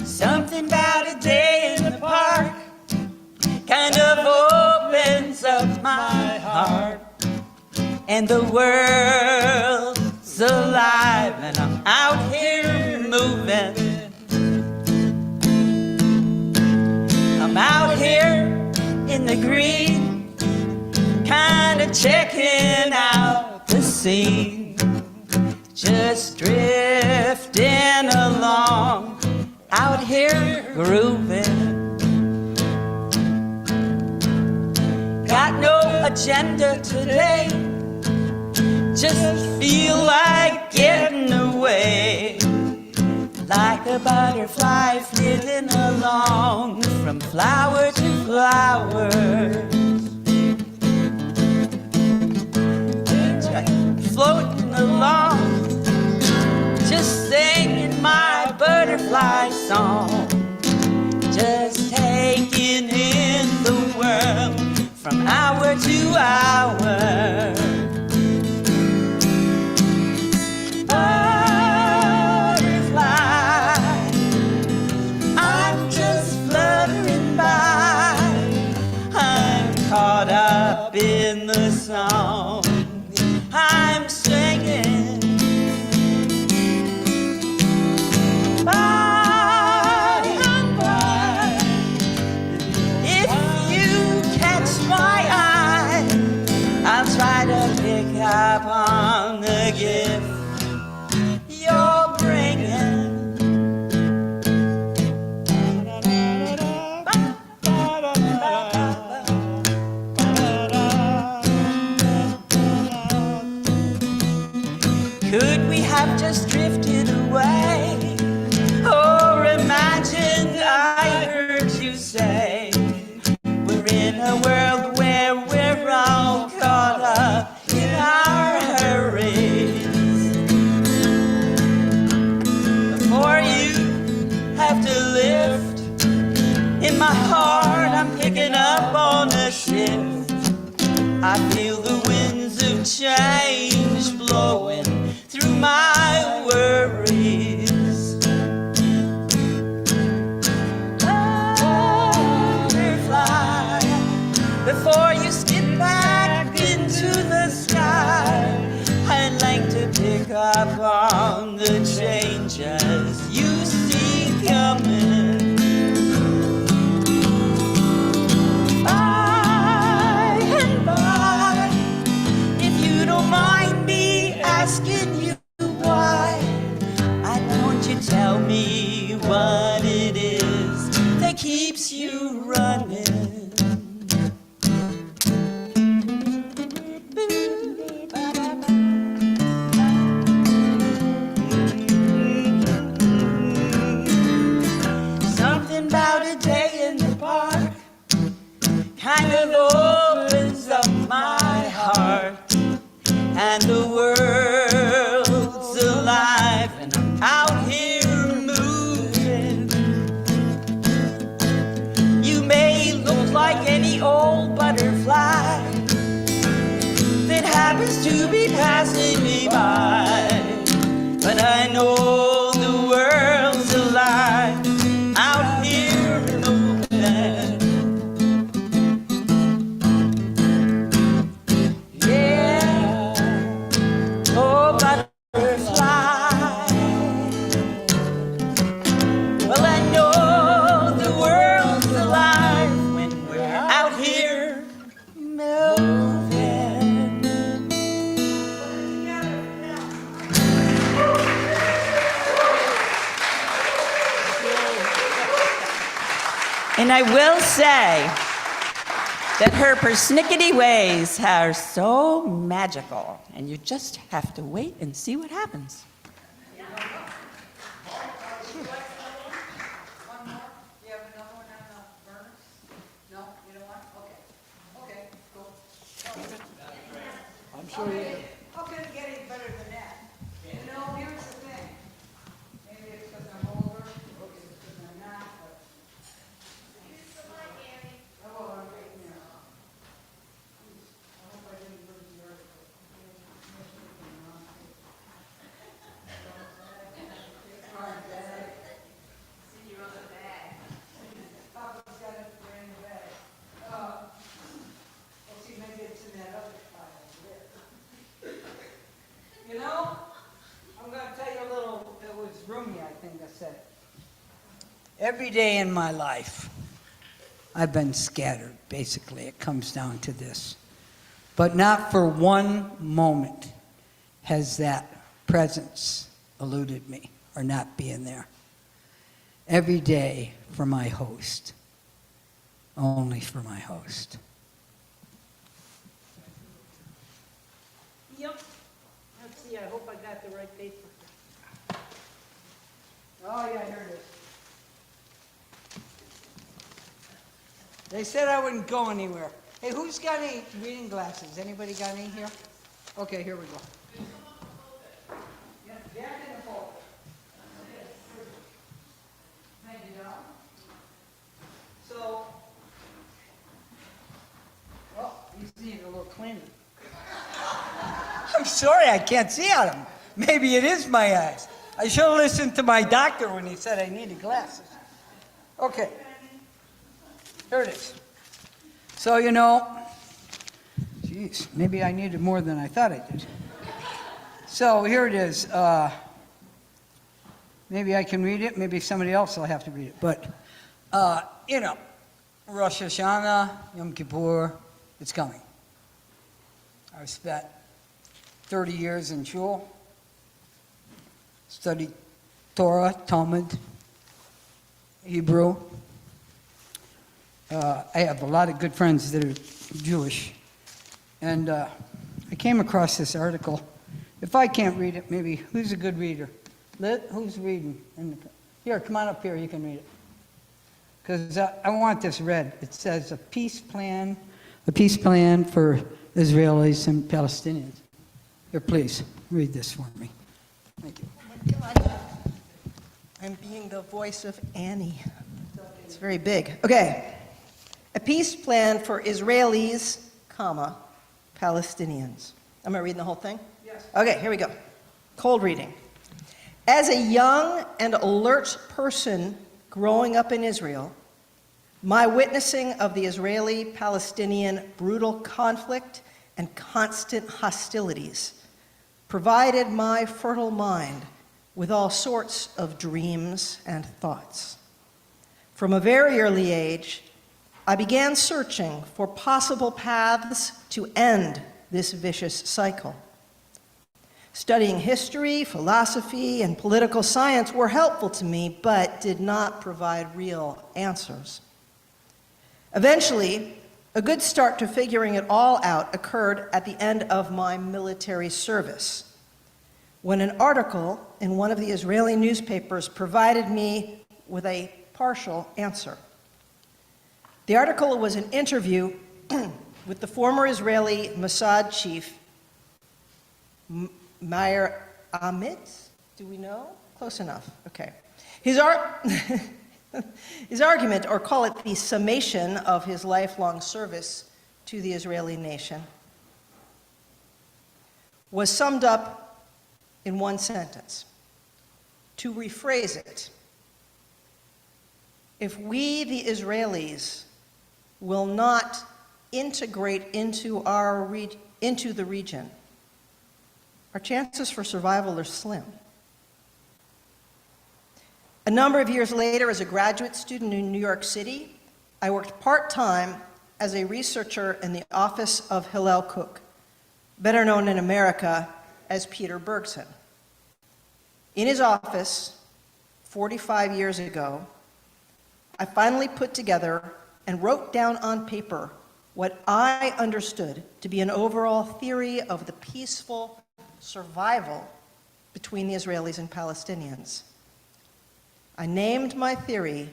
Something about a day in the park kind of opens up my heart, and the world's alive, and I'm out here moving. I'm out here in the green, kind of checking out the scene, just drifting along, out here grooving. Got no agenda today, just feel like getting away, like a butterfly flitting along from flower to flower. Floating along, just singing my butterfly song, just taking in the world from hour to hour. Caught up in the song I'm singing. By and by, if you catch my eye, I'll try to pick up on the gift you're bringing. Could we have just drifted away? Or imagined I heard you say we're in a world where we're all caught up in our hurries. Before you have to lift, in my heart I'm picking up on a shift. I feel the winds of change blowing through my worries. Butterfly, before you skip back into the sky, I'd like to pick up on the changes you see coming. By and by, if you don't mind me asking you why, won't you tell me what it is that keeps you running? Something about a day in the park kind of opens up my heart, and the world's alive, and I'm out here moving. You may look like any old butterfly that happens to be passing me by, but I know the world's alive, out here moving. Well, I know the world's alive when we're out here moving. And I will say that her persnickety ways are so magical, and you just have to wait and see what happens. through me, I think I said it. Every day in my life, I've been scattered, basically. It comes down to this. But not for one moment has that presence eluded me or not being there. Every day for my host. Only for my host. Yep. Let's see, I hope I got the right paper. Oh, yeah, here it is. They said I wouldn't go anywhere. Hey, who's got any reading glasses? Anybody got any here? Okay, here we go. Yeah, Jack in the folder. Thank you, Don. So, oh, he's needing a little cleaning. I'm sorry, I can't see out of them. Maybe it is my eyes. I should have listened to my doctor when he said I needed glasses. Okay. Here it is. So, you know, geez, maybe I needed more than I thought I did. So here it is. Maybe I can read it. Maybe somebody else will have to read it. But, you know, Rosh Hashanah, Yom Kippur, it's coming. I've spent 30 years in shul, studied Torah, Talmud, Hebrew. I have a lot of good friends that are Jewish. And I came across this article. If I can't read it, maybe, who's a good reader? Who's reading? Here, come on up here, you can read it. Because I want this read. It says a peace plan for Israelis and Palestinians. Here, please, read this for me. Thank you. I'm being the voice of Annie. It's very big. Okay. A peace plan for Israelis, comma, Palestinians. Am I reading the whole thing? Yes. Okay, here we go. Cold reading. As a young and alert person growing up in Israel, my witnessing of the Israeli-Palestinian brutal conflict and constant hostilities provided my fertile mind with all sorts of dreams and thoughts. From a very early age, I began searching for possible paths to end this vicious cycle. Studying history, philosophy, and political science were helpful to me, but did not provide real answers. Eventually, a good start to figuring it all out occurred at the end of my military service, when an article in one of the Israeli newspapers provided me with a partial answer. The article was an interview with the former Israeli Mossad chief, Meir Amit. Do we know? Close enough. Okay. His argument, or call it the summation of his lifelong service to the Israeli nation, was summed up in one sentence. To rephrase it, if we, the Israelis, will not integrate into the region, our chances for survival are slim. A number of years later, as a graduate student in New York City, I worked part-time as a researcher in the office of Hillel Cook, better known in America as Peter Bergson. In his office, 45 years ago, I finally put together and wrote down on paper what I understood to be an overall theory of the peaceful survival between the Israelis and Palestinians. I named my theory,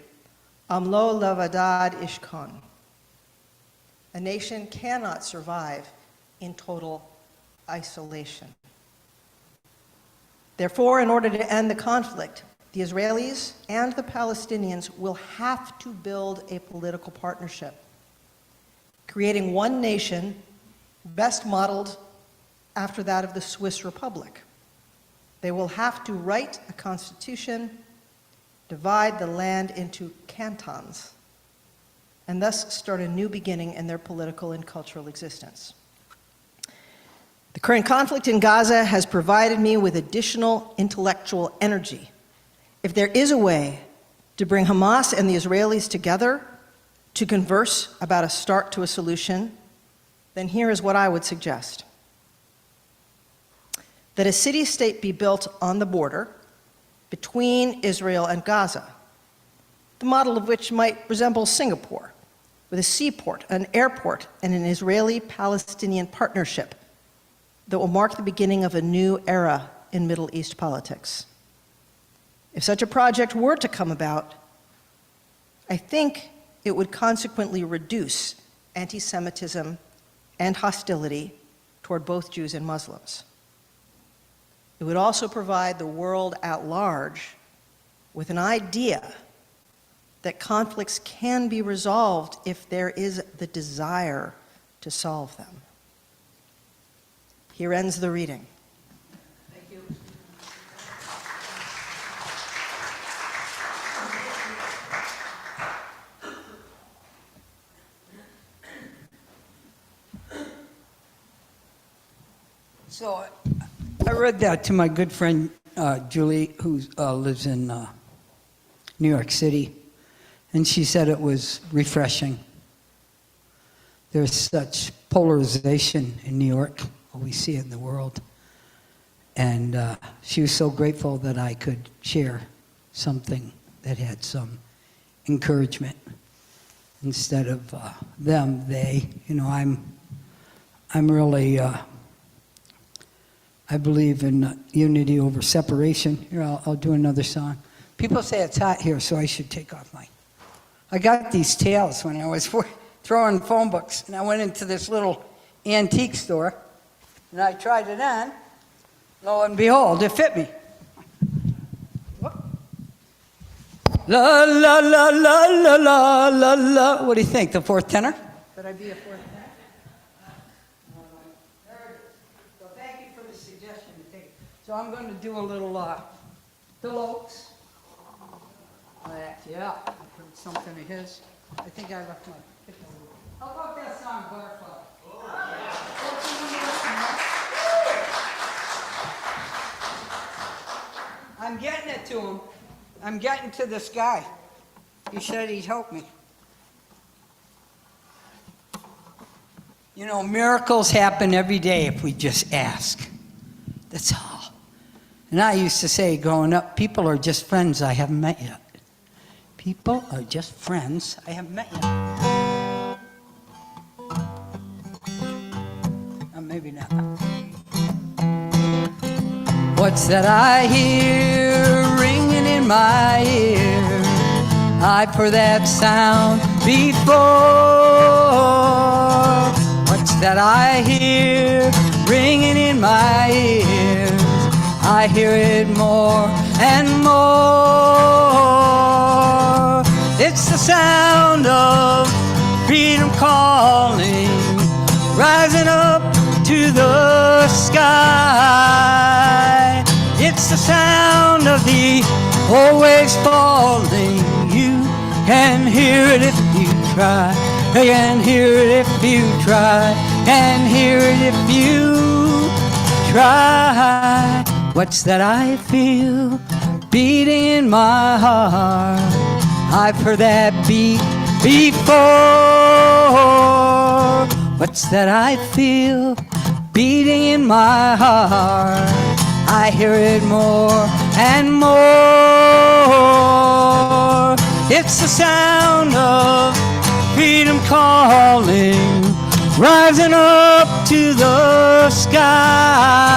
Amlo Lavadad Ishkon. A nation cannot survive in total isolation. Therefore, in order to end the conflict, the Israelis and the Palestinians will have to build a political partnership, creating one nation best modeled after that of the Swiss Republic. They will have to write a constitution, divide the land into cantons, and thus start a new beginning in their political and cultural existence. The current conflict in Gaza has provided me with additional intellectual energy if there is a way to bring Hamas and the Israelis together to converse about a start to a solution, then here is what I would suggest. That a city-state be built on the border between Israel and Gaza, the model of which might resemble Singapore, with a seaport, an airport, and an Israeli-Palestinian partnership that will mark the beginning of a new era in Middle East politics. If such a project were to come about, I think it would consequently reduce anti-Semitism and hostility toward both Jews and Muslims. It would also provide the world at large with an idea that conflicts can be resolved if there is the desire to solve them. Here ends the reading. Thank you. So I read that to my good friend Julie, who lives in New York City, and she said it was refreshing. There's such polarization in New York, what we see in the world, and she was so grateful that I could share something that had some encouragement instead of them, they. You know, I'm really. I believe in unity over separation. Here, I'll do another song. People say it's hot here, so I should take off my... I got these tails when I was throwing phone books, and I went into this little antique store, and I tried it on. Lo and behold, it fit me. La, la, la, la, la, la, la, la. What do you think, the fourth tenor? Could I be a fourth tenor? So I'm going to do a little Deluxe. Yeah, I heard something of his. I think I left my picture. How about that song, Butterfly? I'm getting it to him. I'm getting to this guy. He said he'd help me. You know, miracles happen every day if we just ask. That's all. And I used to say growing up, people are just friends I haven't met yet. People are just friends I haven't met yet. Maybe not. What's that I hear ringing in my ear? I've heard that sound before. What's that I hear ringing in my ears? I hear it more and more. It's the sound of freedom calling, rising up to the sky. It's the sound of the always falling. You can hear it if you try. You can hear it if you try. Can hear it if you try. What's that I feel beating in my heart? I've heard that beat before. What's that I feel beating in my heart? I hear it more and more. It's the sound of freedom calling, rising up to the sky.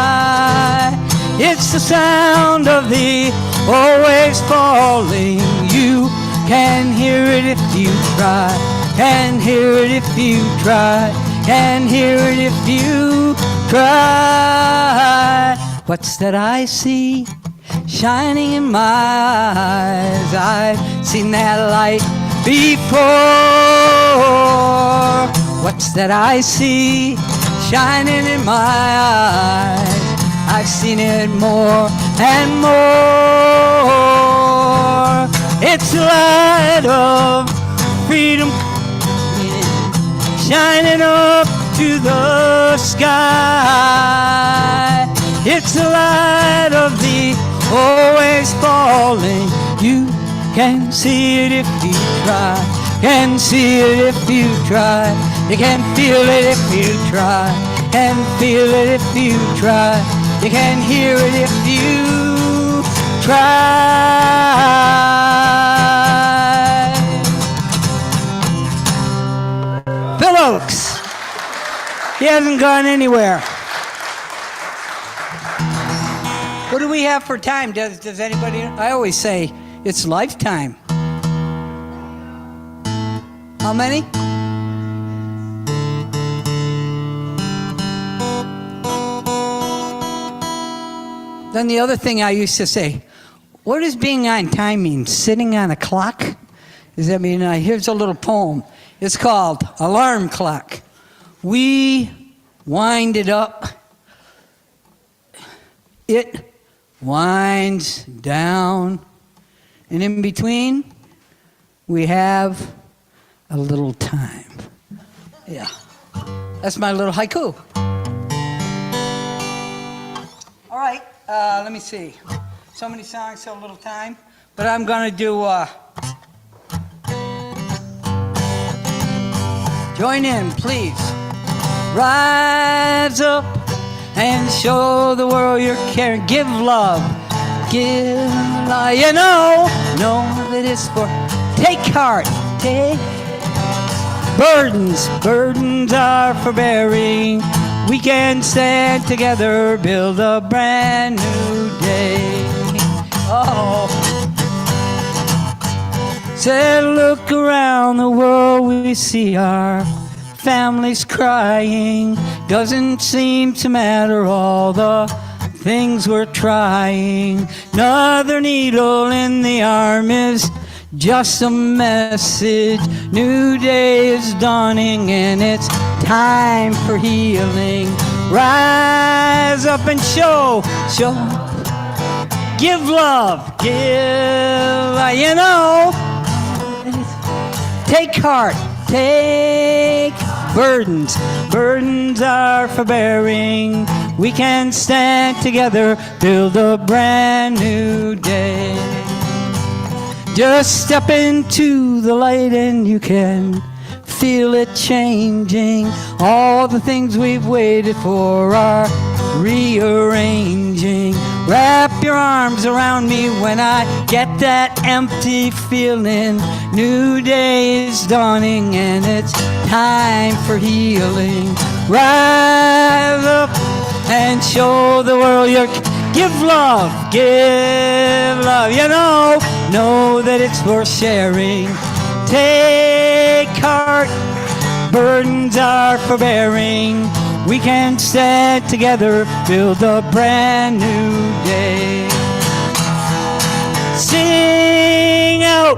It's the sound of the always falling. You can hear it if you try. Can hear it if you try. Can hear it if you try. What's that I see shining in my eyes? I've seen that light before. What's that I see shining in my eyes? I've seen it more and more. It's the light of freedom shining up to the sky. It's the light of the always falling. You can see it if you try. Can see it if you try. You can feel it if you try. Can feel it if you try. You can hear it if you try. Bill Oakes. He hasn't gone anywhere. What do we have for time? Does anybody? I always say it's lifetime. How many? Then the other thing I used to say, what does being on time mean? Sitting on a clock? Does that mean, here's a little poem. It's called Alarm Clock. We wind it up. It winds down. And in between, we have a little time. Yeah. That's my little haiku. All right. Let me see. So many songs, so little time. But I'm going to do... join in, please. Rise up and show the world your care. Give love. Give love. You know that it's for... Take heart. Take burdens. Burdens are for bearing. We can stand together, build a brand new day. Oh. Said, look around the world, we see our families crying. Doesn't seem to matter all the things we're trying. Another needle in the arm is just a message. New day is dawning and it's time for healing. Rise up and show. Give love, you know. Take heart, take burdens. Burdens are for bearing. We can stand together, build a brand new day. Just step into the light and you can feel it changing. All the things we've waited for are rearranging. Wrap your arms around me when I get that empty feeling. New day is dawning and it's time for healing. Rise up and show the world your... Give love, you know that it's for sharing. Take heart, burdens are for bearing. We can stand together, build a brand new day. Sing out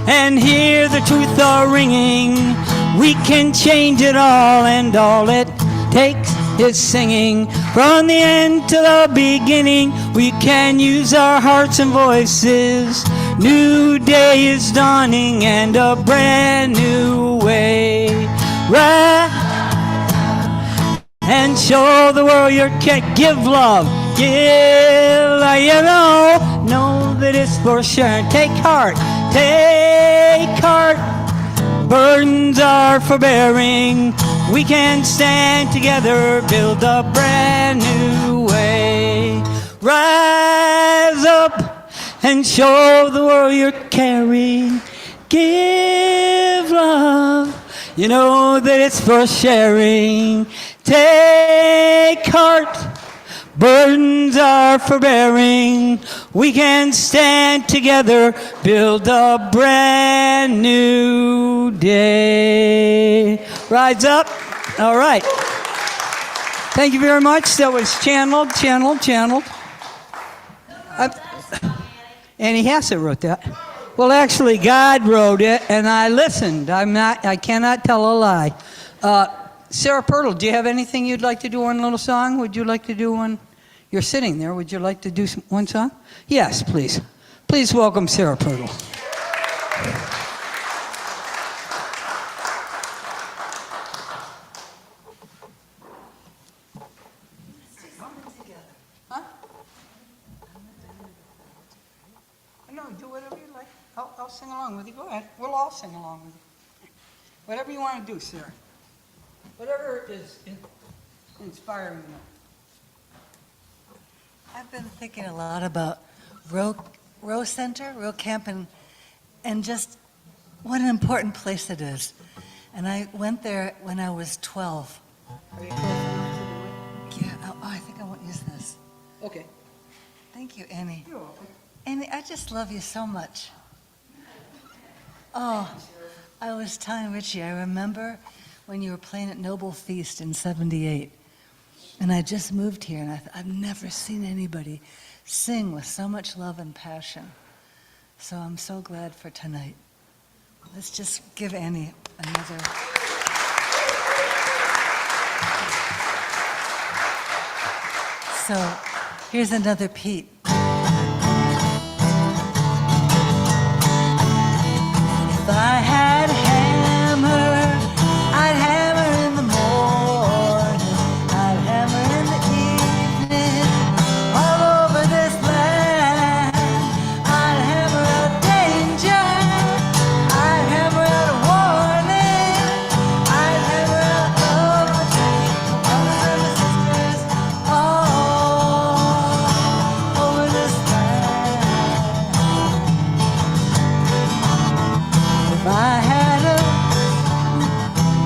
and hear the truth are ringing. We can change it all, and all it takes is singing. From the end to the beginning, we can use our hearts and voices. New day is dawning and a brand new way. Rise and show the world your care. Give love, you know that it's for sharing. Take heart, burdens are for bearing. We can stand together, build a brand new way. Rise up and show the world you're carrying. Give love, you know that it's for sharing. Take heart, burdens are for bearing. We can stand together, build a brand new day. Rise up. All right. Thank you very much. That was channeled. Annie Hassett wrote that. Well, actually, God wrote it, and I listened. I cannot tell a lie. Sarah Pirtle, do you have anything you'd like to do one little song? Would you like to do one? You're sitting there. Would you like to do one song? Yes, please. Please welcome Sarah Pirtle. No, do it. whatever you like. I'll sing along with you. Go ahead. We'll all sing along with you. Whatever you want to do, Sarah. Whatever is inspiring you. I've been thinking a lot about Row Center, Row Camp, and just what an important place it is. And I went there when I was 12. Are you close enough to the mic? Yeah, I think I won't use this. Okay. Thank you, Annie. You're welcome. Annie, I just love you so much. Oh, I was telling Richie, I remember when you were playing at Noble Feast in '78. And I just moved here, and I've never seen anybody sing with so much love and passion. So I'm so glad for tonight. Let's just give Annie another. So here's another Pete. If I had a hammer, I'd hammer in the morning, I'd hammer in the evening, all over this land. I'd hammer out danger, I'd hammer out a warning, I'd hammer out love between brothers and sisters, all over this land. If I had a,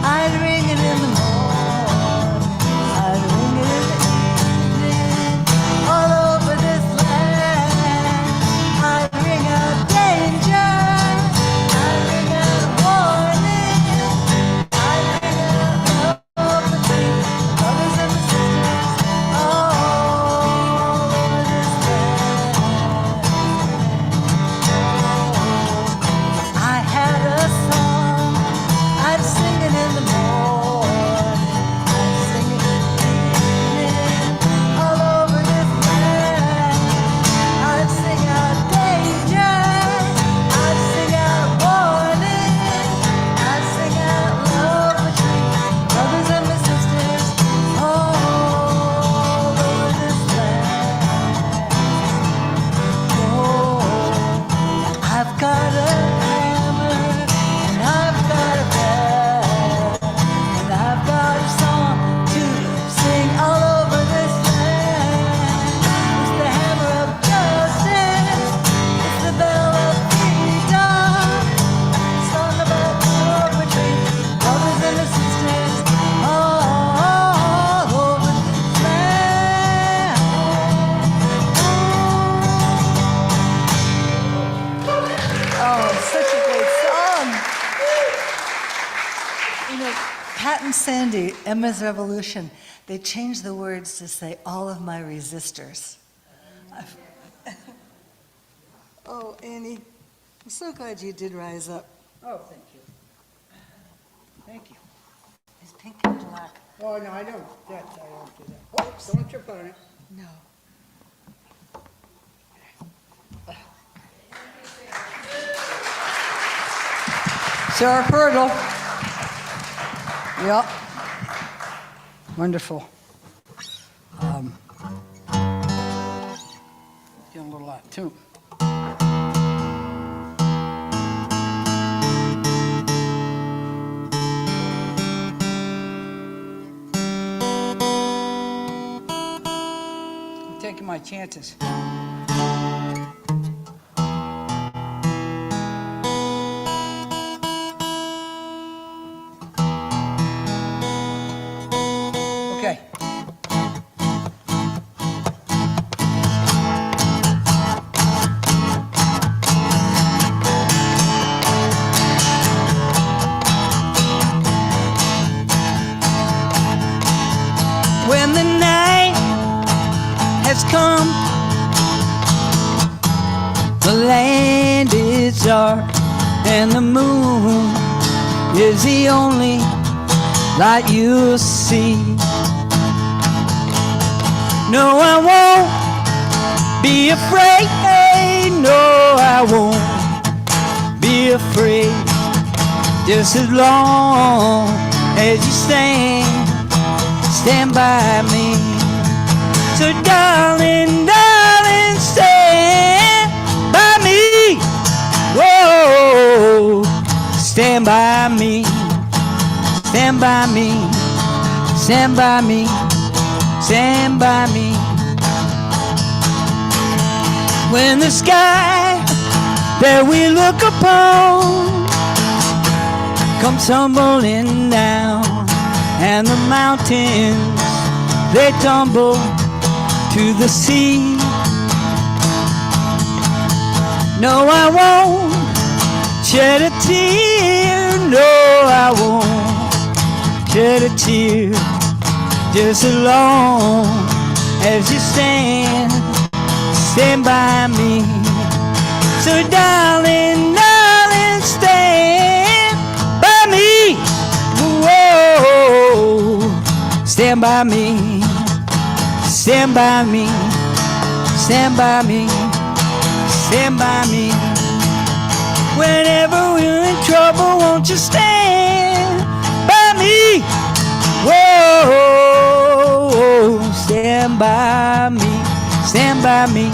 I'd ring it in the morning, I'd ring it in the evening, all over this land. I'd ring out danger, I'd ring out warning, I'd ring out love between brothers and sisters, all over this land. I had a song, I'd sing it in the morning, I'd sing it in the evening, all over this land. I'd sing out danger, I'd sing out warning, I'd sing out love between brothers and sisters, all over this land. Oh, I've got a hammer, and I've got a bell, and I've got a song to sing all over this land. It's the hammer of justice, it's the bell of freedom, song about love between brothers and sisters, all over this land. Oh, it's such a great song. You know, Pat and Sandy, Emma's Revolution, they changed the words to say, all of my resistors. Oh, Annie, I'm so glad you did rise up. Oh, thank you. Thank you. It's pink and black. Oh, no, I don't. I don't do that. Oops, don't trip on it. No. Sarah Purdle. Yep. Wonderful. Getting a little out of tune. I'm taking my chances. Okay. When the night has come, the land is dark, and the moon is the only light you'll see. No, I won't be afraid. No, I won't be afraid. Just as long as you stand by me. So darling, darling, stand by me. stand by me, stand by me, stand by me, stand by me. When the sky that we look upon comes tumbling down, and the mountains, they tumble to the sea. No, I won't shed a tear. No, I won't shed a tear. Just as long as you stand by me. So darling, darling, stand by me. Whoa, stand by me, stand by me, stand by me, stand by me. Whenever we're in trouble, won't you stand by me? Whoa, stand by me, stand by me,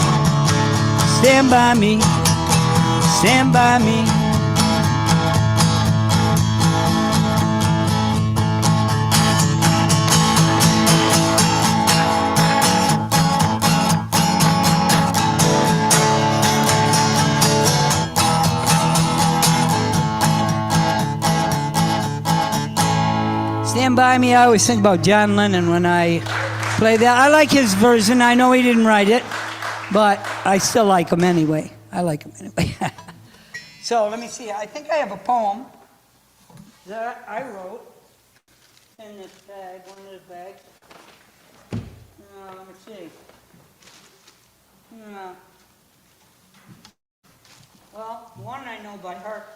stand by me, stand by me. Stand by me. I always think about John Lennon when I play that. I like his version. I know he didn't write it, but I still like him anyway. I like him anyway. So let me see. I think I have a poem that I wrote in this bag, one of the bags. Let me see. Well, one I know by heart.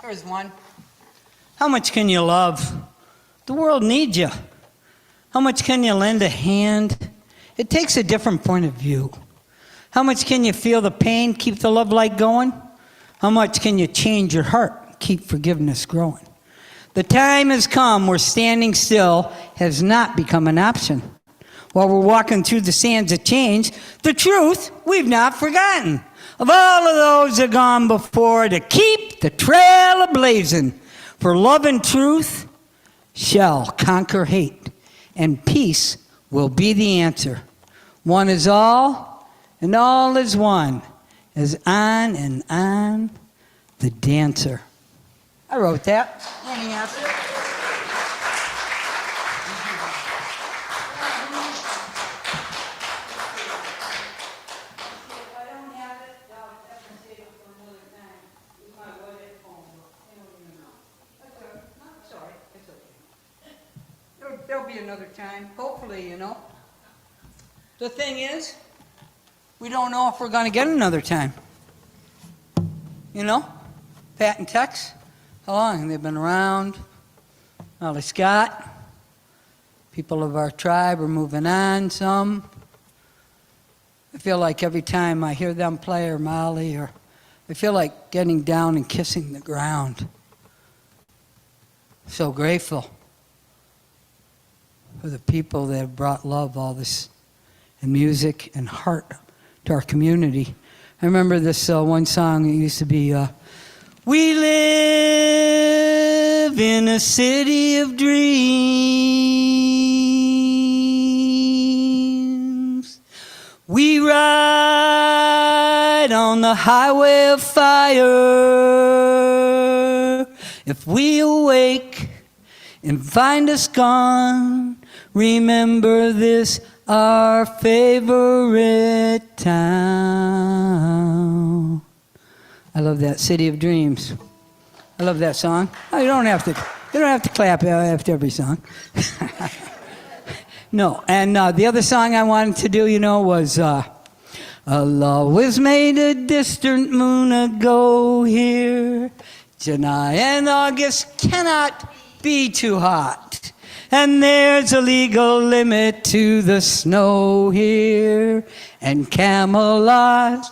Here's one. How much can you love? The world needs you. How much can you lend a hand? It takes a different point of view. How much can you feel the pain, keep the love light going? How much can you change your heart, keep forgiveness growing? The time has come where standing still has not become an option. While we're walking through the sands of change, the truth we've not forgotten. Of all of those that gone before, to keep the trail a-blazing. For love and truth shall conquer hate, and peace will be the answer. One is all, and all is one, as on and on the dancer. I wrote that. Any answer? There'll be another time, hopefully, you know. The thing is, we don't know if we're going to get another time. You know, Pat and Tex, how long? They've been around. Molly Scott, people of our tribe are moving on, some. I feel like every time I hear them play, or Molly, or I feel like getting down and kissing the ground. So grateful for the people that have brought love, all this, and music and heart to our community. I remember this one song, it used to be, we live in a city of dreams. We ride on the highway of fire. If we awake and find us gone, remember this, our favorite town. I love that, City of Dreams. I love that song. Oh, you don't have to clap after every song. No, and the other song I wanted to do, you know, was Allah was made a distant moon ago here. July and August cannot be too hot. And there's a legal limit to the snow here. And Camelot,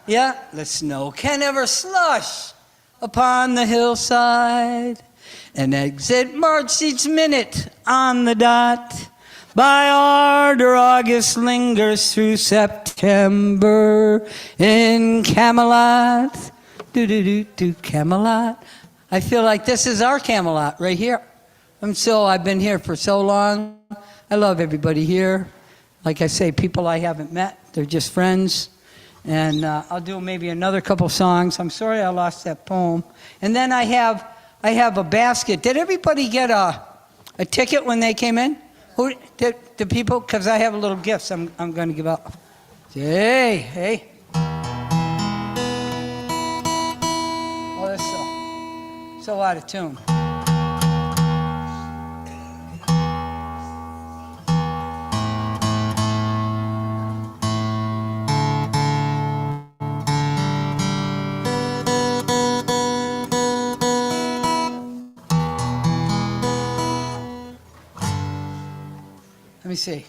yeah, the snow can never slush upon the hillside. And exit March each minute on the dot. by ardor August lingers through September in Camelot. Do Camelot. I feel like this is our Camelot right here. I've been here for so long. I love everybody here. Like I say, people I haven't met, they're just friends. And I'll do maybe another couple songs. I'm sorry I lost that poem. And then I have a basket. Did everybody get a ticket when they came in? Who did the people? Because I have a little gifts I'm going to give out. Hey. Oh, that's so out of tune. Let me see.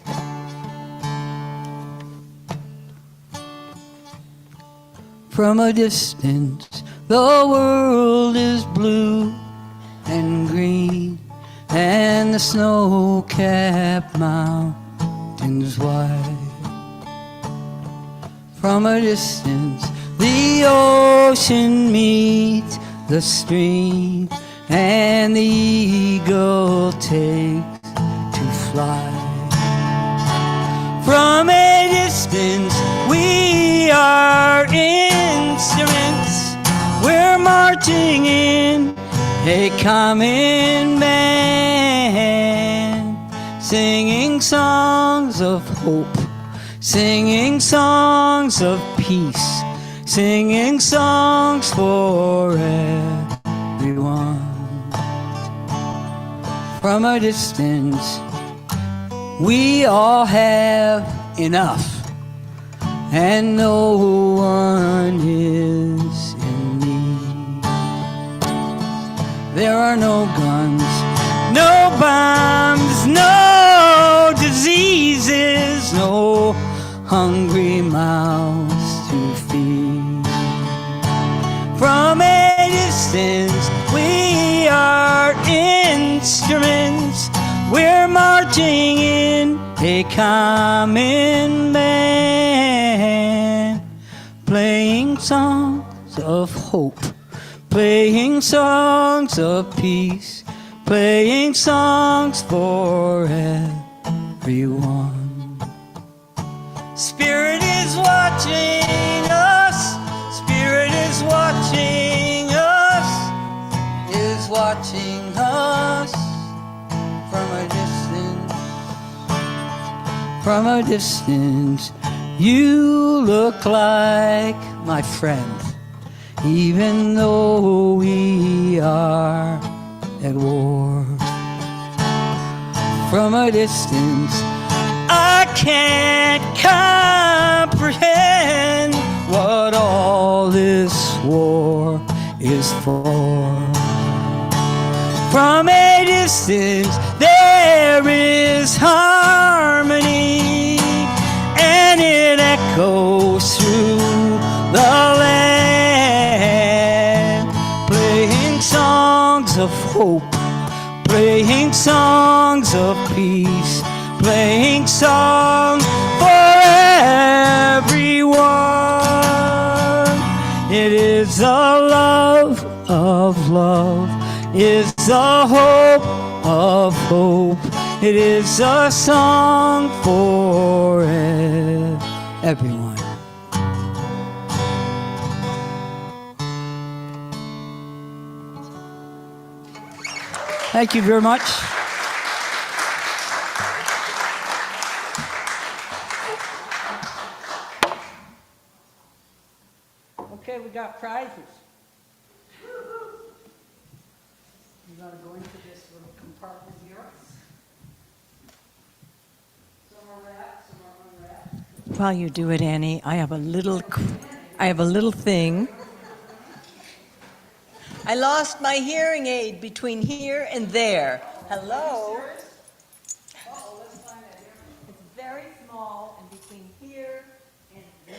From a distance, the world is blue and green, and the snow-capped mountains white. From a distance, the ocean meets the stream, and the eagle takes to fly. From a distance, we are instruments. We're marching in a common band, singing songs of hope, singing songs of peace, singing songs for everyone. From a distance, we all have enough, and no one is in need. There are no guns, no bombs, no diseases, no hungry mouths to feed. From a distance, we are instruments. We're marching in a common band, playing songs of hope, playing songs of peace, playing songs for everyone. Spirit is watching us, Spirit is watching us, is watching us. From a distance, you look like my friend, even though we are at war. From a distance, I can't comprehend what all this war is for. From a distance, there is harmony, and it echoes through the land, playing songs of hope, playing songs of peace, playing songs for everyone. It is the love of love, is the hope of hope. It is a song for everyone. Thank you very much. Okay, we got prizes. You gotta go into this little compartment here. Some are wrapped, some are unwrapped. While you do it, Annie, I have a little thing. I lost my hearing aid between here and there. Hello? It's very small and between here and there.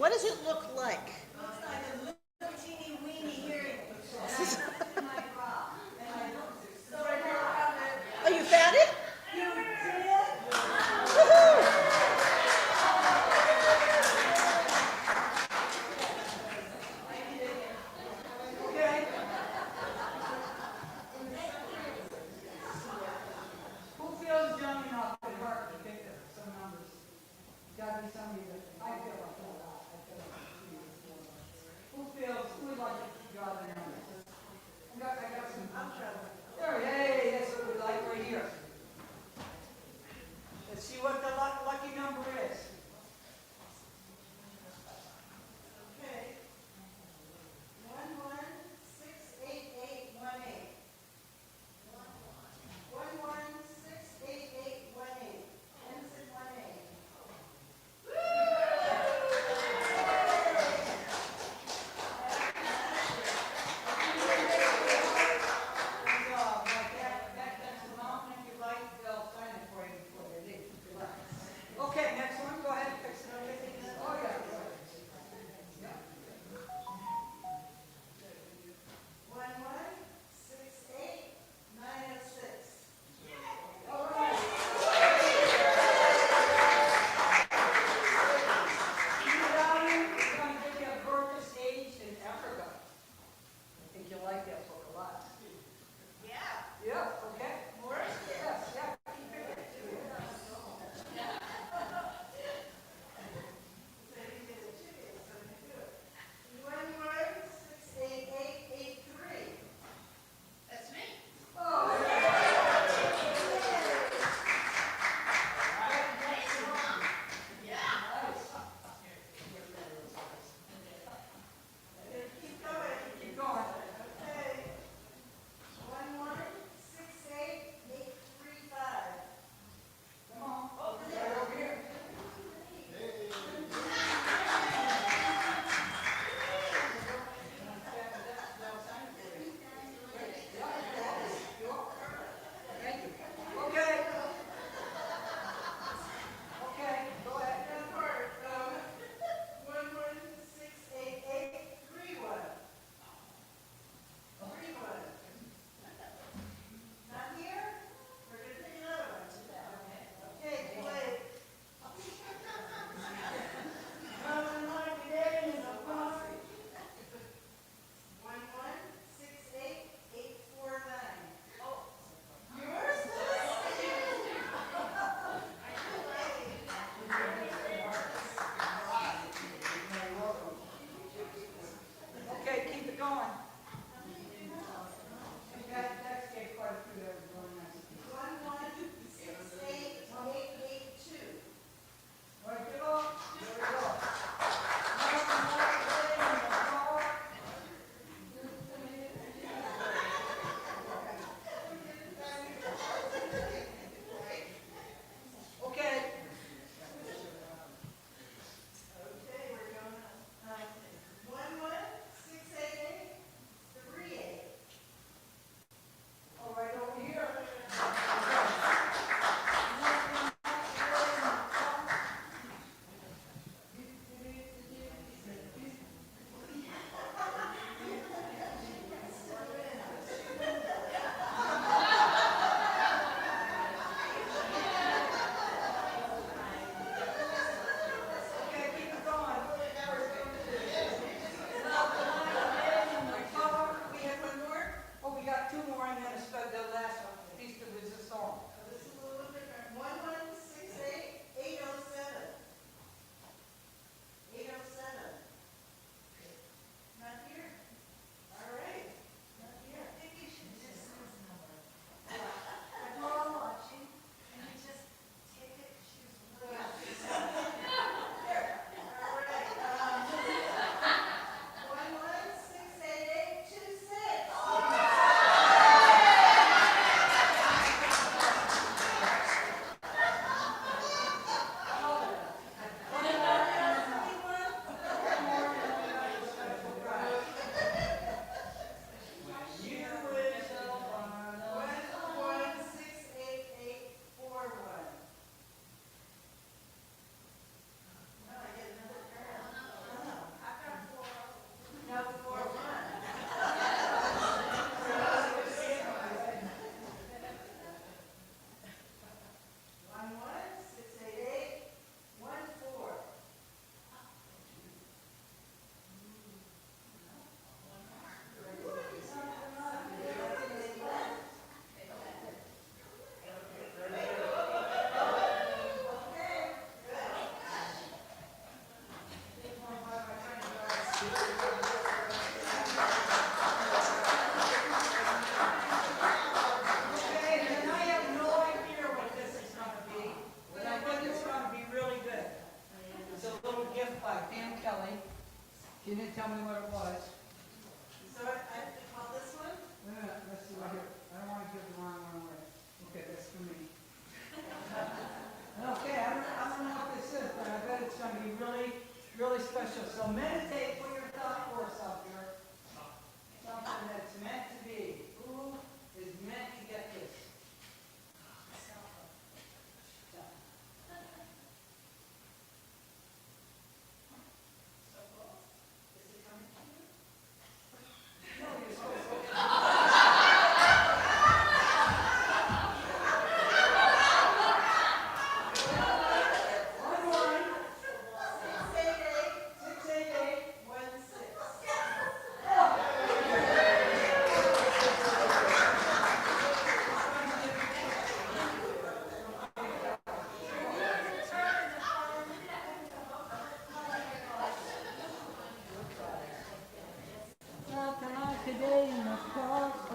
what does it look like? Oh, you found it? Who feels young enough to work to pick some numbers? Gotta be somebody that I feel like a lot. I feel like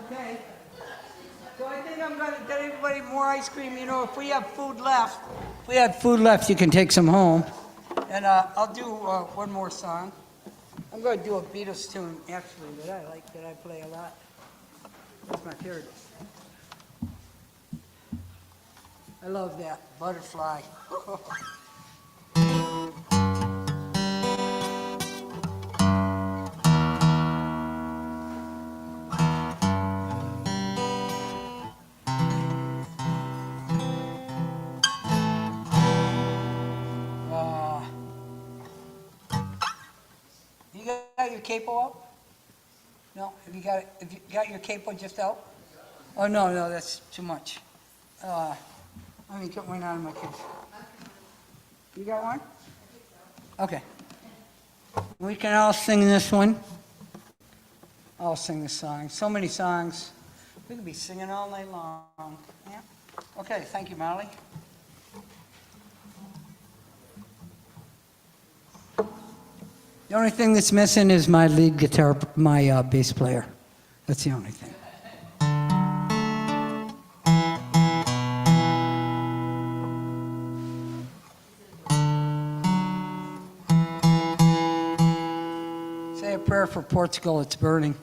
Okay. So I think I'm gonna get everybody more ice cream. You know, if we have food left, you can take some home. And I'll do one more song. I'm gonna do a Beatles tune, actually, that I like, that I play a lot. That's my favorite. I love that, Butterfly. You got your capo out? No, have you got your capo just out? Oh, no, that's too much. Let me get one out of my case. You got one? Okay. We can all sing this one. I'll sing this song. So many songs. We could be singing all night long. Yeah. Okay, thank you, Molly. The only thing that's missing is my lead guitar, my bass player. That's the only thing. Say a prayer for Portugal, it's burning.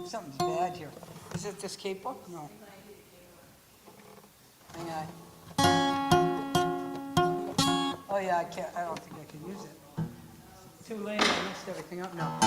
Something's bad here. Is it this capo? No. Hang on. Oh yeah, I don't think I can use it. Too late, I messed everything up now.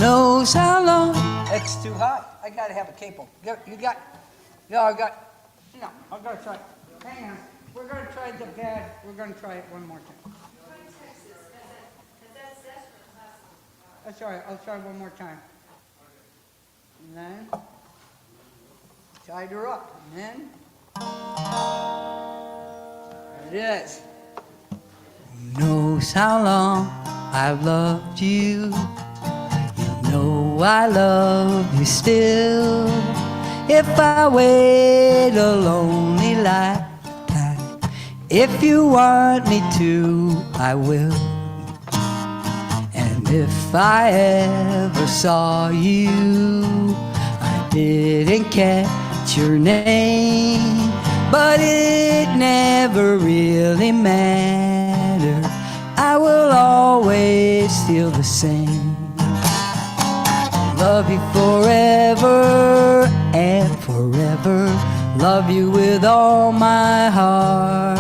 Knows how long. It's too high. I gotta have a capo. No, I gotta try it. Hang on. We're gonna try it one more time. That's all right. I'll try one more time. And then tied her up. And then there it is. Who knows how long I've loved you? Know I love you still. If I wait a lonely lifetime, if you want me to, I will. And if I ever saw you, I didn't catch your name, but it never really mattered. I will always feel the same. Love you forever and forever. Love you with all my heart.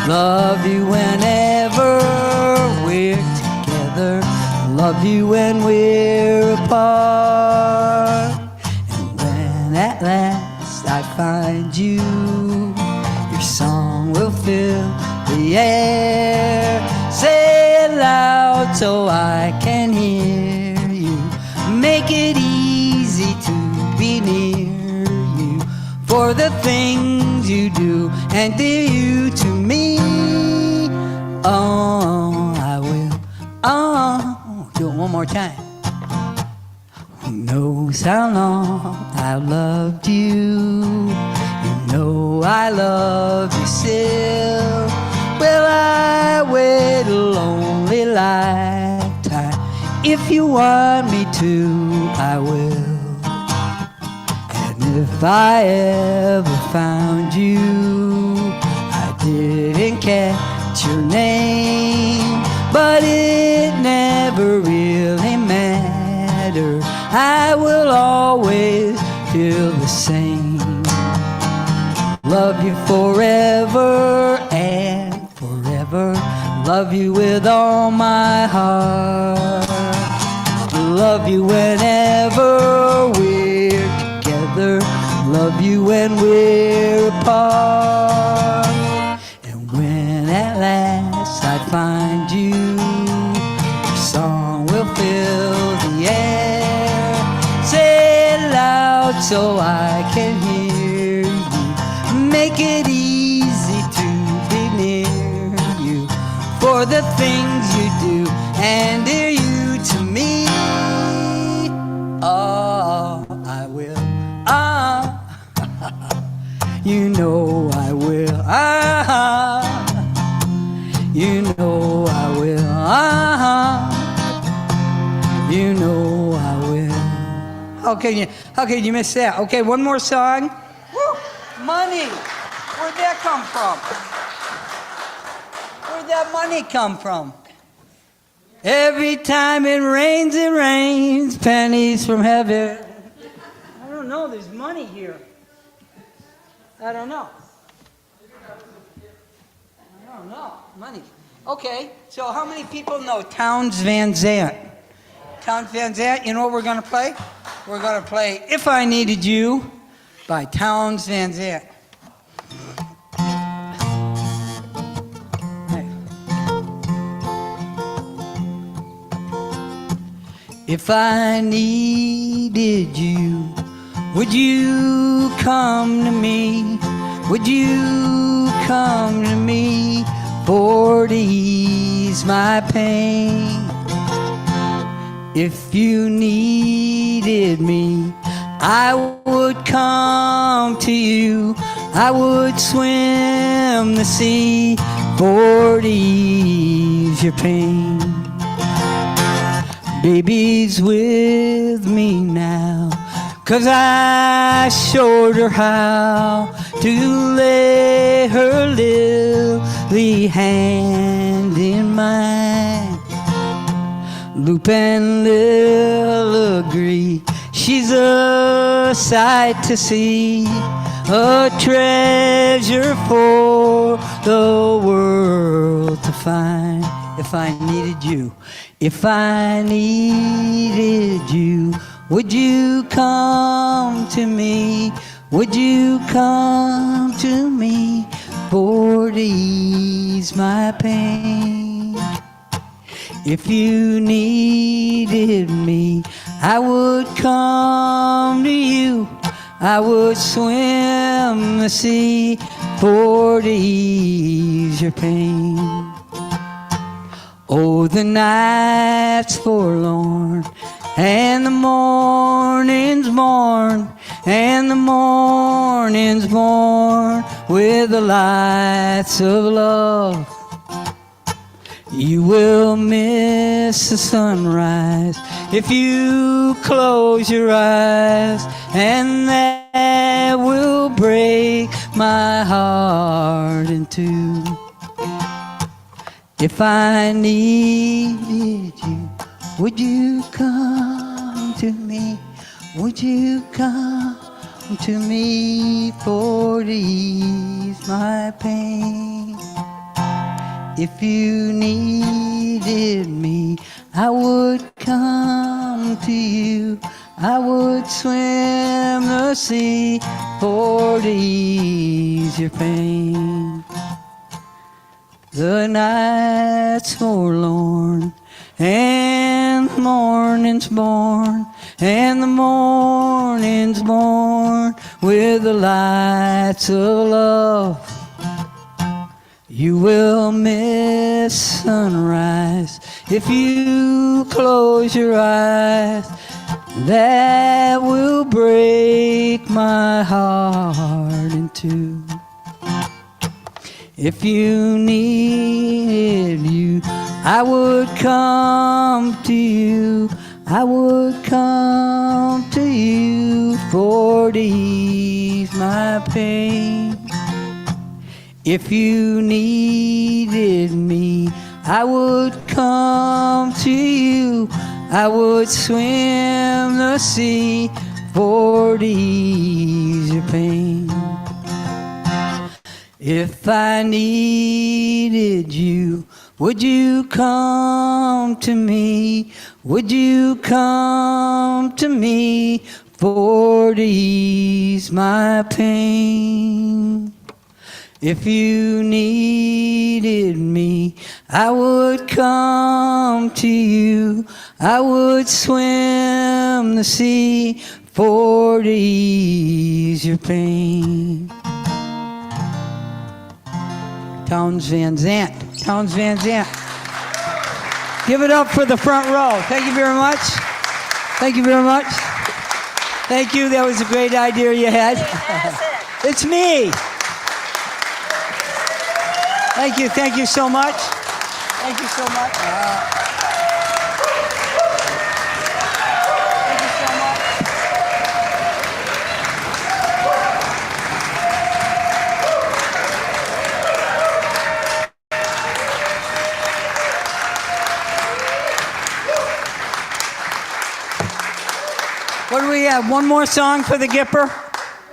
Love you whenever we're together. Love you when we're apart. And when at last I find you, your song will fill the air. Say it loud so I can hear you. Make it easy to be near you, for the things you do and dear you to me. Oh, I will. Oh, do it one more time. Who knows how long I've loved you? You know I love you still. Will I wait a lonely lifetime? If you want me to, I will. And if I ever found you, I didn't catch your name, but it never really mattered. I will always feel the same. Love you forever and forever. Love you with all my heart. Love you whenever love you when we're apart. And when at last I find you, a song will fill the air. Say it loud so I can hear you. Make it easy to be near you. For the things you do and dear you to me. Oh, I will. Ah, you know I will. Ah, you know I will. Ah, you know I will. How can you miss that? Okay, one more song. Woo, money. Where'd that come from? Where'd that money come from? Every time it rains, pennies from heaven. I don't know, there's money here. I don't know. Money. Okay, so how many people know Townes Van Zandt? Townes Van Zandt, you know what we're going to play? We're going to play If I Needed You by Townes Van Zandt. If I needed you, would you come to me? Would you come to me for to ease my pain? If you needed me, I would come to you. I would swim the sea for to ease your pain. Baby's with me now, 'cause I showed her how to lay her lily hand in mine. Loop and Lil agree, she's a sight to see, a treasure for the world to find. If I needed you, if I needed you, would you come to me? Would you come to me for to ease my pain? If you needed me, I would come to you. I would swim the sea for to ease your pain. Oh, the night's forlorn, and the morning's morn, and the morning's born with the lights of love. You will miss the sunrise if you close your eyes, and that will break my heart in two. If I needed you, would you come to me? Would you come to me for to ease my pain? If you needed me, I would come to you. I would swim the sea for to ease your pain. The night's forlorn, and the morning's born, and the morning's born with the lights of love. You will miss sunrise if you close your eyes. That will break my heart in two. If you needed you, I would come to you. I would come to you for to ease my pain. If you needed me, I would come to you. I would swim the sea for to ease your pain. If I needed you, would you come to me? Would you come to me for to ease my pain. If you needed me, I would come to you. I would swim the sea for to ease your pain. Towns Van Zant. Towns Van Zant. Give it up for the front row. Thank you very much. Thank you very much. Thank you. That was a great idea you had. It's me. Thank you. Thank you so much. Thank you so much. Thank you so much. What do we have? One more song for the Gipper?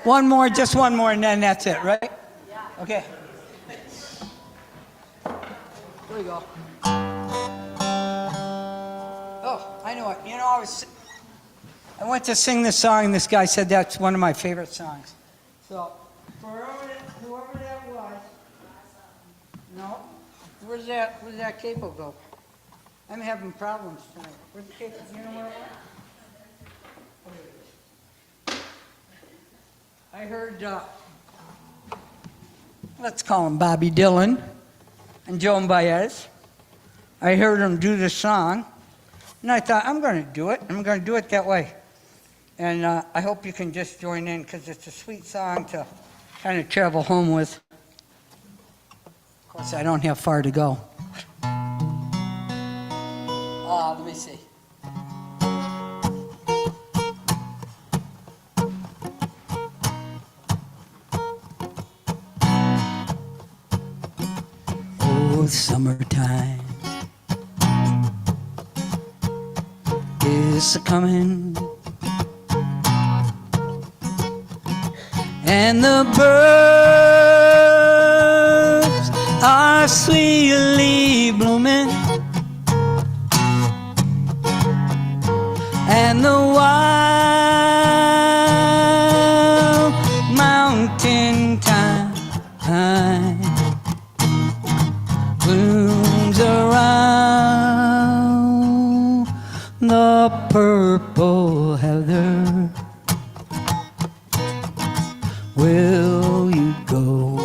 One more, just one more, and then that's it, right? Yeah. Okay. Here we go. Oh, I know it. You know, I went to sing this song, and this guy said that's one of my favorite songs. So, for whoever that was, no, where's that capo go? I'm having problems tonight. Where's the capo? You know where it went? I heard, let's call him Bobby Dylan and Joan Baez. I heard him do this song, and I thought, I'm going to do it. I'm going to do it that way. And I hope you can just join in, because it's a sweet song to kind of travel home with. Of course, I don't have far to go. Let me see. Summertime is a-coming, and the birds are sweetly blooming, and the wild mountain thyme blooms around the purple heather. Will you go,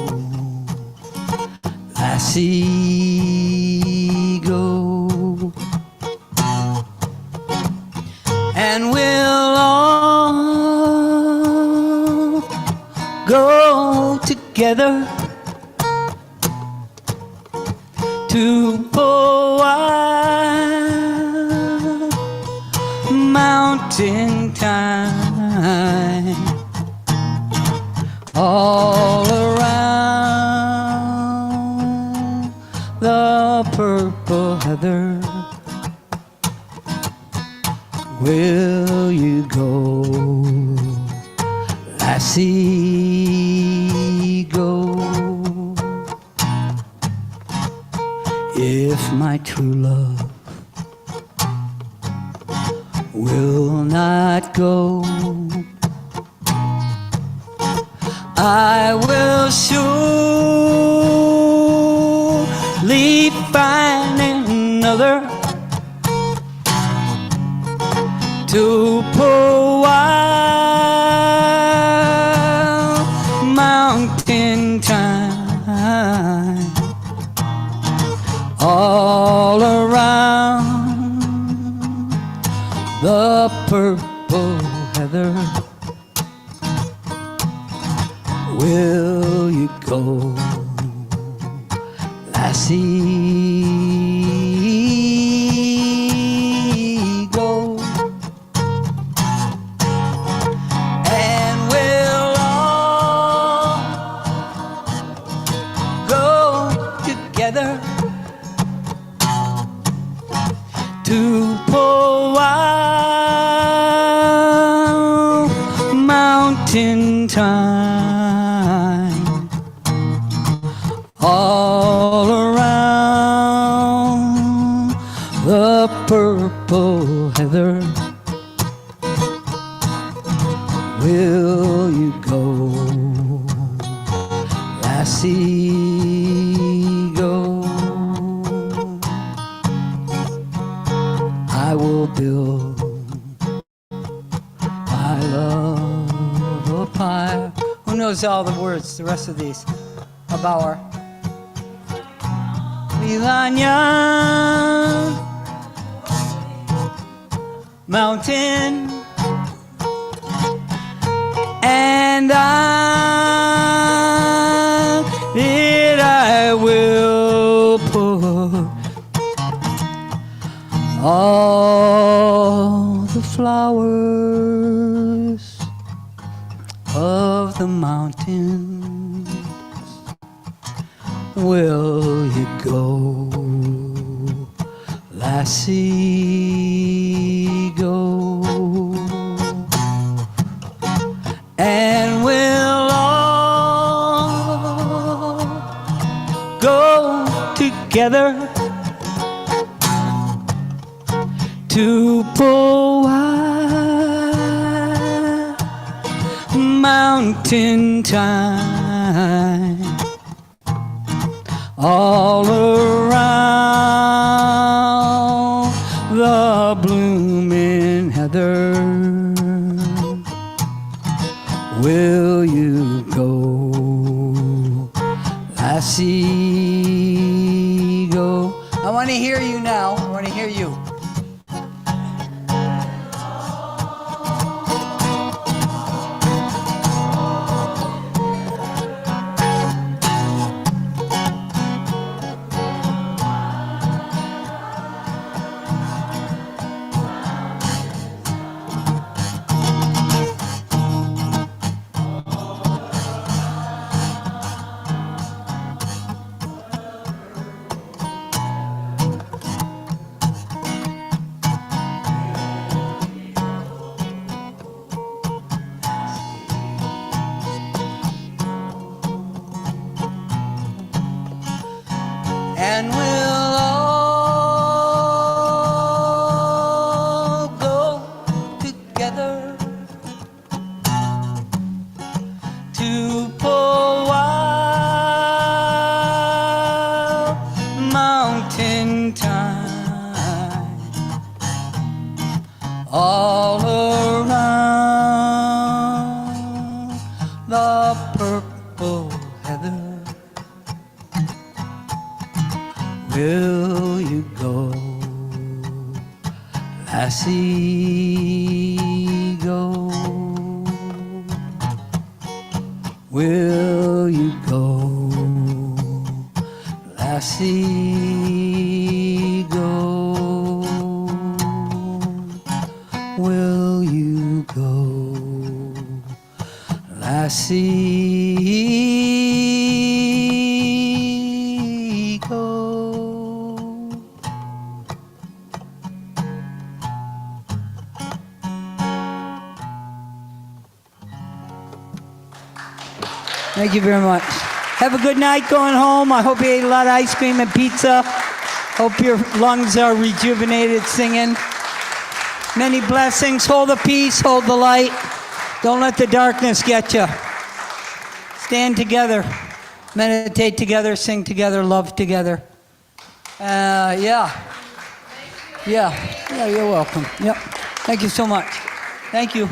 lassie, go? And we'll all go together to Powhatan mountain thyme, all around the purple heather. Will you go, lassie, go? If my true love will not go, I will surely find another to Powhatan mountain thyme, all around the purple heather. Will you go, lassie, go? And we'll all go together to Powhatan mountain thyme, all around the purple heather. will you go? Lassie, go. I will build my love a pile. Who knows all the words, the rest of these? A bower. Milanya mountain, and I will put all the flowers of the mountains. Will you go, lassie, go? And we'll all go together to Powhatan mountain time, all around the blooming heather. Will you go, lassie, go? I want to hear you now. I want to hear you. And we'll all go together to Powhatan mountain time, all around the purple heather. Will you go, lassie, go? Will you go, lassie, go? Will you go, lassie, go? Thank you very much. Have a good night going home. I hope you ate a lot of ice cream and pizza. Hope your lungs are rejuvenated singing. Many blessings. Hold the peace, hold the light. Don't let the darkness get you. Stand together, meditate together, sing together, love together. Yeah, you're welcome. Yep. Thank you so much. Thank you.